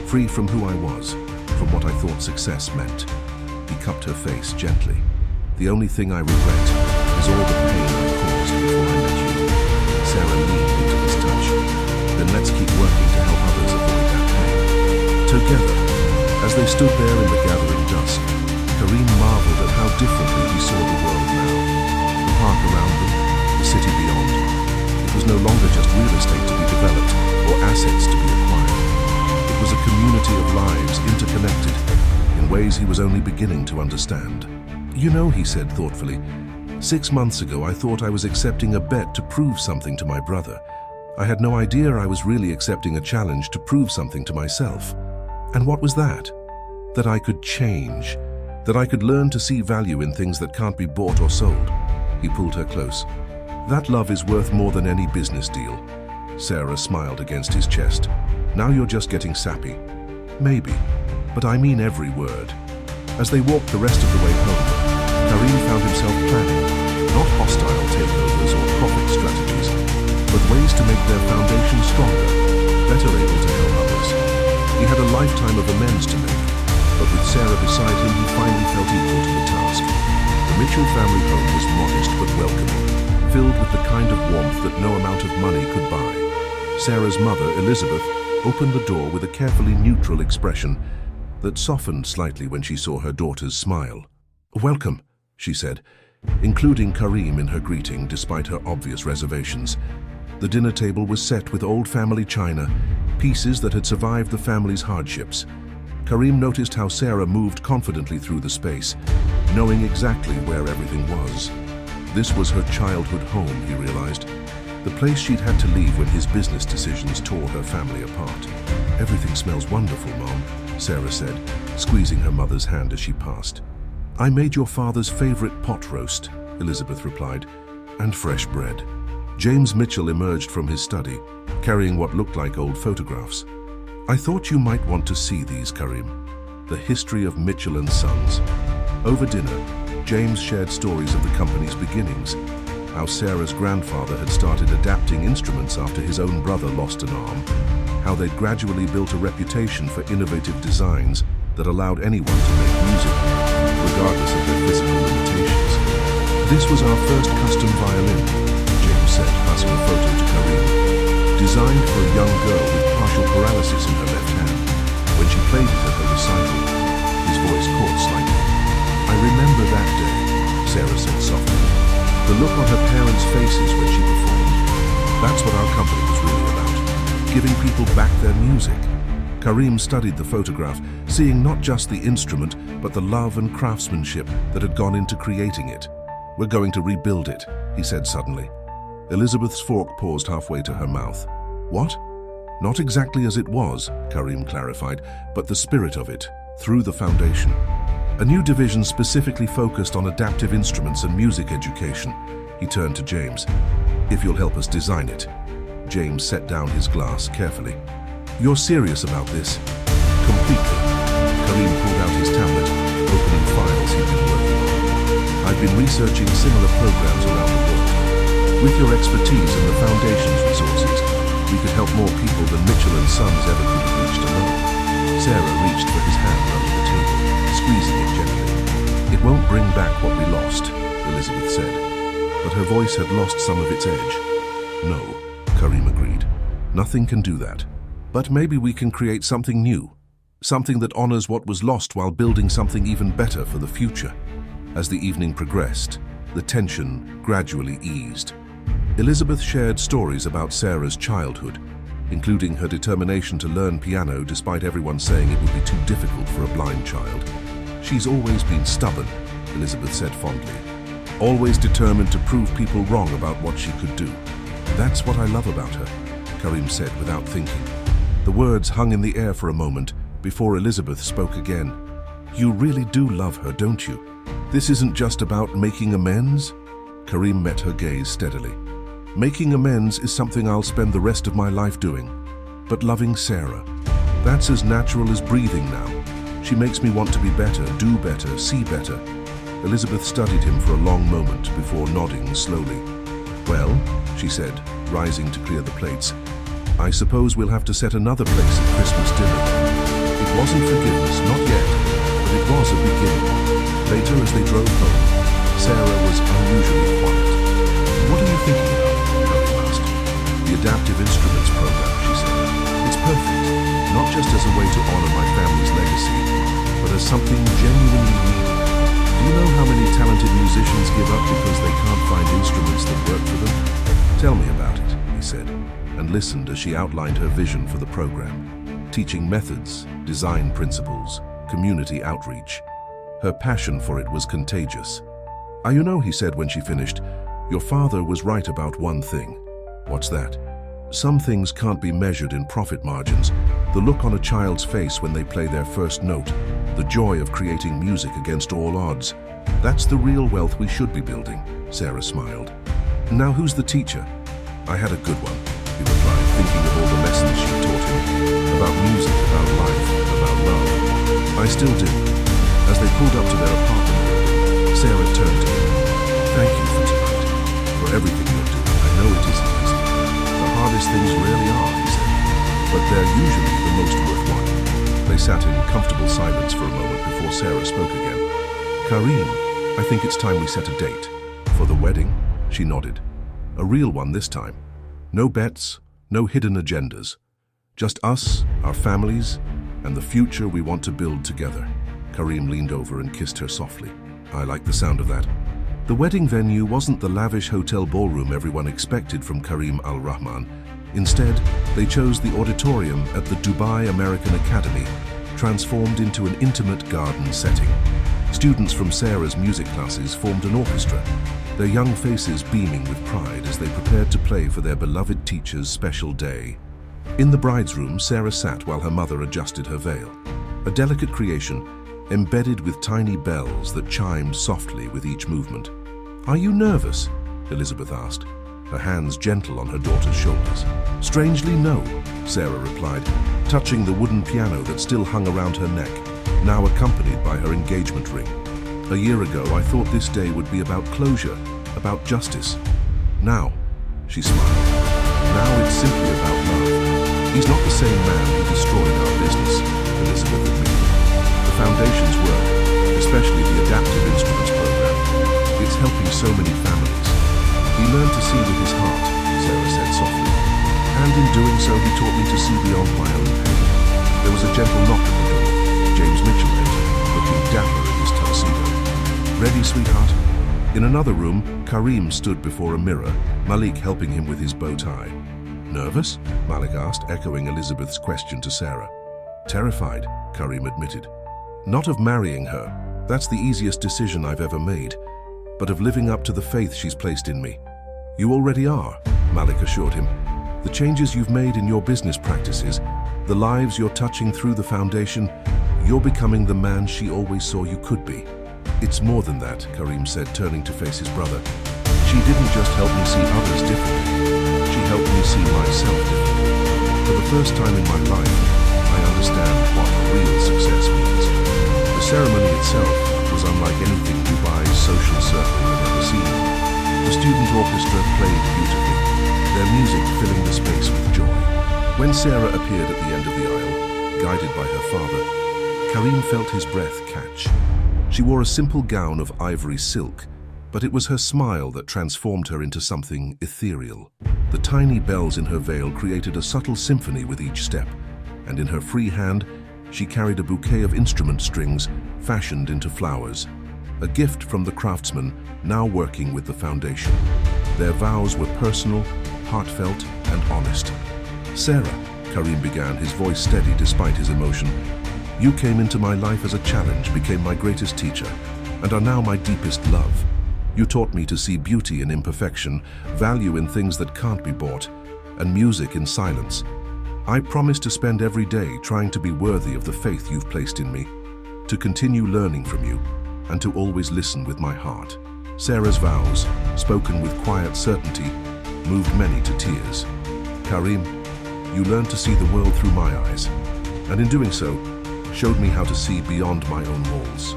Free from who I was, from what I thought success meant." He cupped her face gently. "The only thing I regret is all the pain I caused before I met you." Sarah leaned into his touch. "Then let's keep working to help others avoid that pain." Together, as they stood there in the gathering dusk, Karim marveled at how differently he saw the world now. The park around them, the city beyond. It was no longer just real estate to be developed or assets to be acquired. It was a community of lives interconnected in ways he was only beginning to understand. "You know," he said thoughtfully, 6 months ago I thought I was accepting a bet to prove something to my brother. I had no idea I was really accepting a challenge to prove something to myself. And what was that? That I could change. That I could learn to see value in things that can't be bought or sold." He pulled her close. "That love is worth more than any business deal." Sarah smiled against his chest. "Now you're just getting sappy." "Maybe, but I mean every word." As they walked the rest of the way home, Karim found himself planning, not hostile takeovers or profit strategies, but ways to make their foundation stronger, better able to help others. He had a lifetime of amends to make, but with Sarah beside him, he finally felt equal to the task. The Mitchell family home was modest but welcoming, filled with the kind of warmth that no amount of money could buy. Sarah's mother, Elizabeth, opened the door with a carefully neutral expression that softened slightly when she saw her daughter's smile. "Welcome," she said, including Karim in her greeting despite her obvious reservations. The dinner table was set with old family china, pieces that had survived the family's hardships. Karim noticed how Sarah moved confidently through the space, knowing exactly where everything was. This was her childhood home, he realized. The place she'd had to leave when his business decisions tore her family apart. "Everything smells wonderful, Mom," Sarah said, squeezing her mother's hand as she passed. "I made your father's favorite pot roast," Elizabeth replied, "and fresh bread." James Mitchell emerged from his study, carrying what looked like old photographs. "I thought you might want to see these, Karim. The history of Mitchell and Sons." Over dinner, James shared stories of the company's beginnings, how Sarah's grandfather had started adapting instruments after his own brother lost an arm, how they'd gradually built a reputation for innovative designs that allowed anyone to make music, regardless of their physical limitations. "This was our first custom violin," James said, passing a photo to Karim. "Designed for a young girl with partial paralysis in her left hand. When she played it at her recital," his voice caught slightly, remember that day, Sarah said softly. The look on her parents' faces when she performed. That's what our company was really about, giving people back their music. Karim studied the photograph, seeing not just the instrument, but the love and craftsmanship that had gone into creating it. We're going to rebuild it, he said suddenly. Elizabeth's fork paused halfway to her mouth. What? Not exactly as it was, Karim clarified, but the spirit of it, through the foundation. A new division specifically focused on adaptive instruments and music education. He turned to James. If you'll help us design it. James set down his glass carefully. You're serious about this? Completely. Karim pulled out his tablet, opening files he'd been working on. I've been researching similar programs around the world. With your expertise and the Foundation's resources, we could help more people than Mitchell and Sons ever could have reached alone. Sarah reached for his hand under the table, squeezing it gently. It won't bring back what we lost, Elizabeth said. But her voice had lost some of its edge. No, Karim agreed. Nothing can do that. But maybe we can create something new. Something that honors what was lost while building something even better for the future. As the evening progressed, the tension gradually eased. Elizabeth shared stories about Sarah's childhood, including her determination to learn piano despite everyone saying it would be too difficult for a blind child. She's always been stubborn, Elizabeth said fondly. Always determined to prove people wrong about what she could do. That's what I love about her, Karim said without thinking. The words hung in the air for a moment before Elizabeth spoke again. You really do love her, don't you? This isn't just about making amends? Karim met her gaze steadily. Making amends is something I'll spend the rest of my life doing. But loving Sarah, that's as natural as breathing now. She makes me want to be better, do better, see better. Elizabeth studied him for a long moment before nodding slowly. Well, she said, rising to clear the plates, I suppose we'll have to set another place at Christmas dinner. It wasn't forgiveness, not yet, but it was a beginning. Later, as they drove home, Sarah was unusually quiet. What are you thinking about? Karim asked. The Adaptive Instruments program, she said. It's perfect, not just as a way to honor my family's legacy, but as something genuinely needed. Do you know how many talented musicians give up because they can't find instruments that work for them? Tell me about it, he said, and listened as she outlined her vision for the program, teaching methods, design principles, community outreach. Her passion for it was contagious. You know, he said when she finished, your father was right about one thing. What's that? Some things can't be measured in profit margins. The look on a child's face when they play their first note, the joy of creating music against all odds. That's the real wealth we should be building, Sarah smiled. Now who's the teacher? I had a good one, he replied, thinking of all the lessons she taught him, about music, about life, about love. I still do. As they pulled up to their apartment building, Sarah turned to him. Thank you for tonight, for everything you're doing. I know it isn't easy. The hardest things rarely are, he said, but they're usually the most worthwhile. They sat in comfortable silence for a moment before Sarah spoke again. Karim, I think it's time we set a date. For the wedding? She nodded. A real one this time. No bets, no hidden agendas. Just us, our families, and the future we want to build together. Karim leaned over and kissed her softly. I like the sound of that. The wedding venue wasn't the lavish hotel ballroom everyone expected from Karim Al Rahman. Instead, they chose the auditorium at the Dubai American Academy, transformed into an intimate garden setting. Students from Sarah's music classes formed an orchestra, their young faces beaming with pride as they prepared to play for their beloved teacher's special day. In the bride's room, Sarah sat while her mother adjusted her veil. A delicate creation, embedded with tiny bells that chimed softly with each movement. Are you nervous? Elizabeth asked, her hands gentle on her daughter's shoulders. Strangely, no, Sarah replied, touching the wooden piano that still hung around her neck, now accompanied by her engagement ring. A year ago, I thought this day would be about closure, about justice. Now, she smiled, now it's simply about love. He's not the same man who destroyed our business, Elizabeth admitted. The Foundation's work, especially the Adaptive Instruments program, it's helping so many families. He learned to see with his heart, Sarah said softly. And in doing so, he taught me to see beyond my own pain. There was a gentle knock at the door. James Mitchell entered, looking dapper in his tuxedo. Ready, sweetheart? In another room, Karim stood before a mirror, Malik helping him with his bow tie. Nervous? Malik asked, echoing Elizabeth's question to Sarah. Terrified, Karim admitted. Not of marrying her. That's the easiest decision I've ever made. But of living up to the faith she's placed in me. You already are, Malik assured him. The changes you've made in your business practices, the lives you're touching through the foundation, you're becoming the man she always saw you could be. It's more than that, Karim said, turning to face his brother. She didn't just help me see others differently. She helped me see myself differently. For the first time in my life, I understand what real success means. The ceremony itself was unlike anything Dubai's social circle had ever seen. The student orchestra played beautifully, their music filling the space with joy. When Sarah appeared at the end of the aisle, guided by her father, Karim felt his breath catch. She wore a simple gown of ivory silk, but it was her smile that transformed her into something ethereal. The tiny bells in her veil created a subtle symphony with each step, and in her free hand, she carried a bouquet of instrument strings fashioned into flowers, a gift from the craftsman now working with the foundation. Their vows were personal, heartfelt, and honest. Sarah, Karim began, his voice steady despite his emotion, you came into my life as a challenge, became my greatest teacher, and are now my deepest love. You taught me to see beauty in imperfection, value in things that can't be bought, and music in silence. I promise to spend every day trying to be worthy of the faith you've placed in me, to continue learning from you, and to always listen with my heart. Sarah's vows, spoken with quiet certainty, moved many to tears. Karim, you learned to see the world through my eyes, and in doing so, showed me how to see beyond my own walls.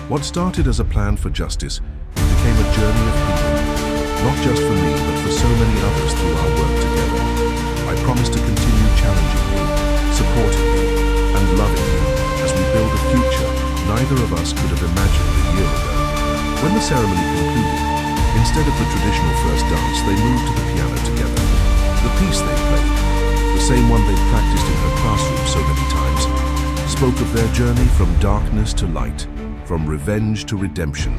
What started as a plan for justice became a journey of healing, not just for me, but for so many others through our work together. I promise to continue challenging you, supporting you, and loving you as we build a future neither of us could have imagined a year ago. When the ceremony concluded, instead of the traditional first dance, they moved to the piano together. The piece they played, the same one they'd practiced in her classroom so many times, spoke of their journey from darkness to light, from revenge to redemption,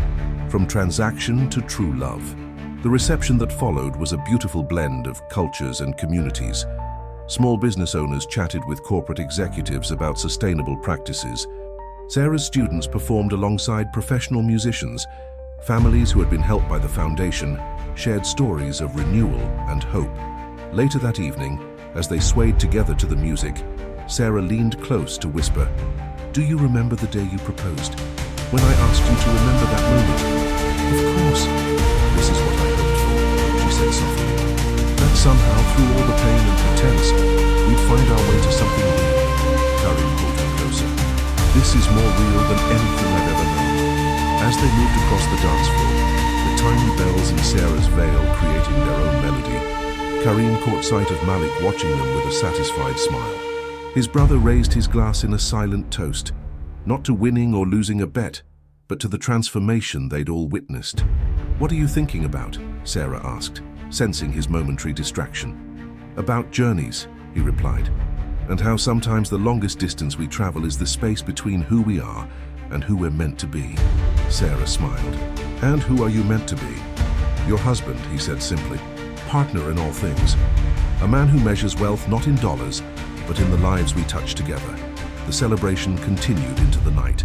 from transaction to true love. The reception that followed was a beautiful blend of cultures and communities. Small business owners chatted with corporate executives about sustainable practices. Sarah's students performed alongside professional musicians. Families who had been helped by the foundation shared stories of renewal and hope. Later that evening, as they swayed together to the music, Sarah leaned close to whisper, "Do you remember the day you proposed? When I asked you to remember that moment?" "Of course. This is what I hoped for," she said softly. "That somehow, through all the pain and pretense, we'd find our way to something real." Karim pulled her closer. "This is more real than anything I've ever known." As they moved across the dance floor, the tiny bells in Sarah's veil creating their own melody, Karim caught sight of Malik watching them with a satisfied smile. His brother raised his glass in a silent toast, not to winning or losing a bet, but to the transformation they'd all witnessed. "What are you thinking about?" Sarah asked, sensing his momentary distraction. "About journeys," he replied, "and how sometimes the longest distance we travel is the space between who we are and who we're meant to be." Sarah smiled. "And who are you meant to be?" "Your husband," he said simply, "partner in all things. A man who measures wealth not in dollars, but in the lives we touch together." The celebration continued into the night.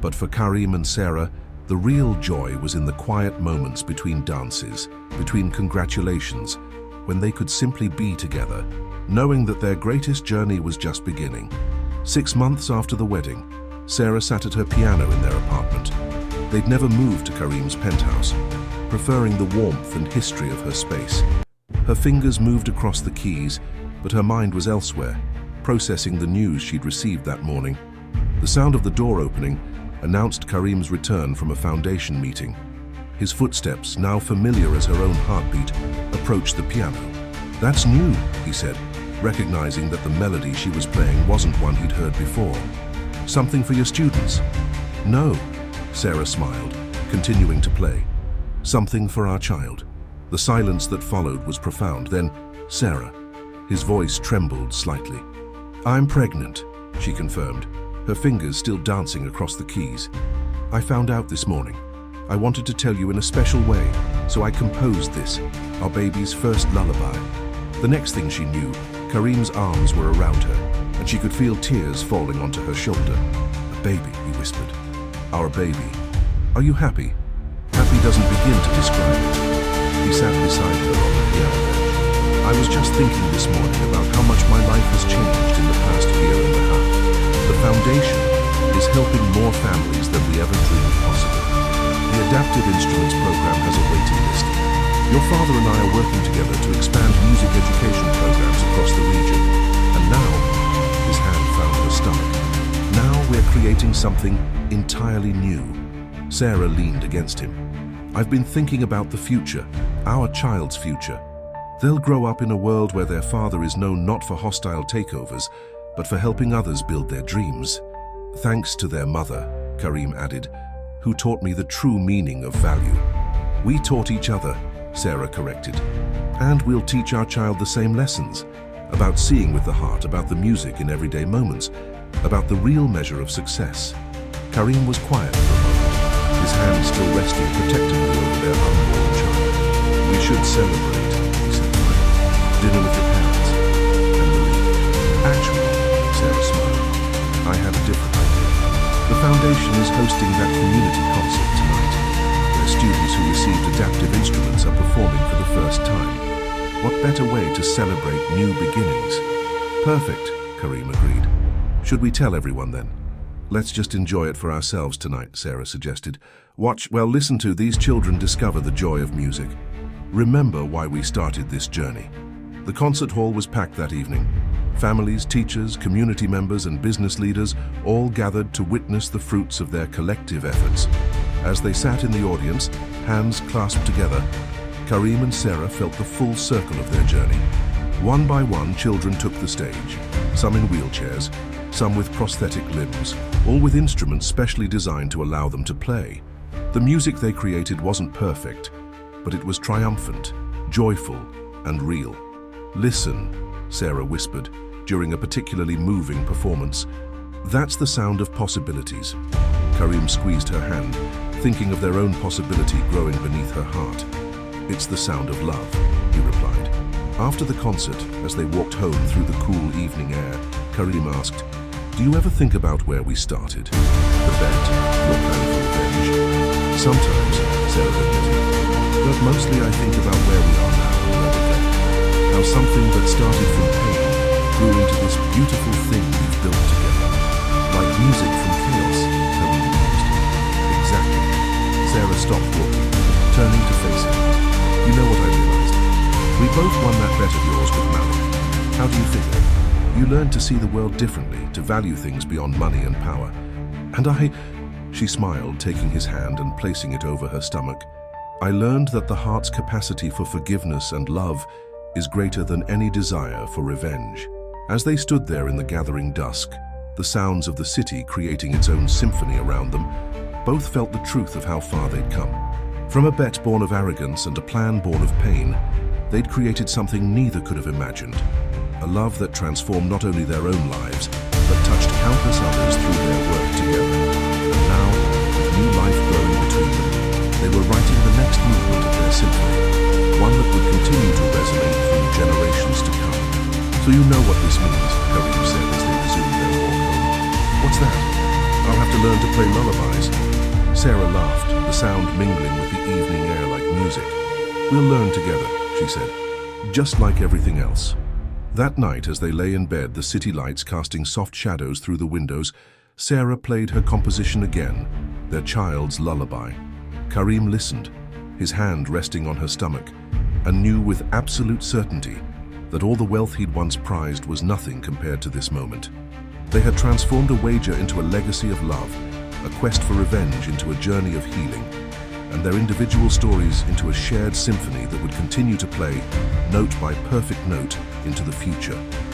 But for Karim and Sarah, the real joy was in the quiet moments between dances, between congratulations, when they could simply be together, knowing that their greatest journey was just beginning. 6 months after the wedding, Sarah sat at her piano in their apartment. They'd never moved to Karim's penthouse, preferring the warmth and history of her space. Her fingers moved across the keys, but her mind was elsewhere, processing the news she'd received that morning. The sound of the door opening announced Karim's return from a foundation meeting. His footsteps, now familiar as her own heartbeat, approached the piano. "That's new," he said, recognizing that the melody she was playing wasn't one he'd heard before. "Something for your students?" "No," Sarah smiled, continuing to play. "Something for our child." The silence that followed was profound. Then, "Sarah." His voice trembled slightly. "I'm pregnant," she confirmed, her fingers still dancing across the keys. "I found out this morning. I wanted to tell you in a special way, so I composed this, our baby's first lullaby." The next thing she knew, Karim's arms were around her, and she could feel tears falling onto her shoulder. "A baby," he whispered. "Our baby. Are you happy?" Happy doesn't begin to describe it. He sat beside her on the piano bench. "I was just thinking this morning about how much my life has changed in the past year and a half. The foundation is helping more families than we ever dreamed possible. The Adaptive Instruments program has a waiting list. Your father and I are working together to expand music education programs across the region. And now," his hand found her stomach, "now we're creating something entirely new." Sarah leaned against him. "I've been thinking about the future, our child's future. They'll grow up in a world where their father is known not for hostile takeovers, but for helping others build their dreams. Thanks to their mother," Karim added, "who taught me the true meaning of value." "We taught each other," Sarah corrected. "And we'll teach our child the same lessons, about seeing with the heart, about the music in everyday moments, about the real measure of success." Karim was quiet for a moment, his hand still resting protectively over their unborn child. "We should celebrate," he said quietly. "Dinner with your parents, and the league." "Actually," Sarah smiled, "I had a different idea. The foundation is hosting that community concert tonight, where students who received adaptive instruments are performing for the first time. What better way to celebrate new beginnings?" "Perfect," Karim agreed. "Should we tell everyone then?" "Let's just enjoy it for ourselves tonight," Sarah suggested. Listen to these children discover the joy of music. Remember why we started this journey." The concert hall was packed that evening. Families, teachers, community members, and business leaders all gathered to witness the fruits of their collective efforts. As they sat in the audience, hands clasped together, Karim and Sarah felt the full circle of their journey. One by one, children took the stage, some in wheelchairs, some with prosthetic limbs, all with instruments specially designed to allow them to play. The music they created wasn't perfect, but it was triumphant, joyful, and real. "Listen," Sarah whispered during a particularly moving performance. "That's the sound of possibilities." Karim squeezed her hand, thinking of their own possibility growing beneath her heart. "It's the sound of love," he replied. After the concert, as they walked home through the cool evening air, Karim asked, "Do you ever think about where we started? The bet, your plan for revenge?" "Sometimes," Sarah admitted, "but mostly I think about where we are now and where we're going. How something that started from pain grew into this beautiful thing we've built together. Like music from chaos," Karim mused. "Exactly." Sarah stopped walking, turning to face him. "You know what I realized? We both won that bet of yours with Malik. How do you figure? You learned to see the world differently, to value things beyond money and power. And she smiled, taking his hand and placing it over her stomach. "I learned that the heart's capacity for forgiveness and love is greater than any desire for revenge." As they stood there in the gathering dusk, the sounds of the city creating its own symphony around them, both felt the truth of how far they'd come. From a bet born of arrogance and a plan born of pain, they'd created something neither could have imagined. A love that transformed not only their own lives, but touched countless others through their work together. And now, with new life growing between them, they were writing the next movement of their symphony, one that would continue to resonate through generations to come. "So you know what this means," Karim said as they resumed their walk home. "What's that? I'll have to learn to play lullabies." Sarah laughed, the sound mingling with the evening air like music. "We'll learn together," she said, "just like everything else." That night, as they lay in bed, the city lights casting soft shadows through the windows, Sarah played her composition again, their child's lullaby. Karim listened, his hand resting on her stomach, and knew with absolute certainty that all the wealth he'd once prized was nothing compared to this moment. They had transformed a wager into a legacy of love, a quest for revenge into a journey of healing, and their individual stories into a shared symphony that would continue to play, note by perfect note, into the future.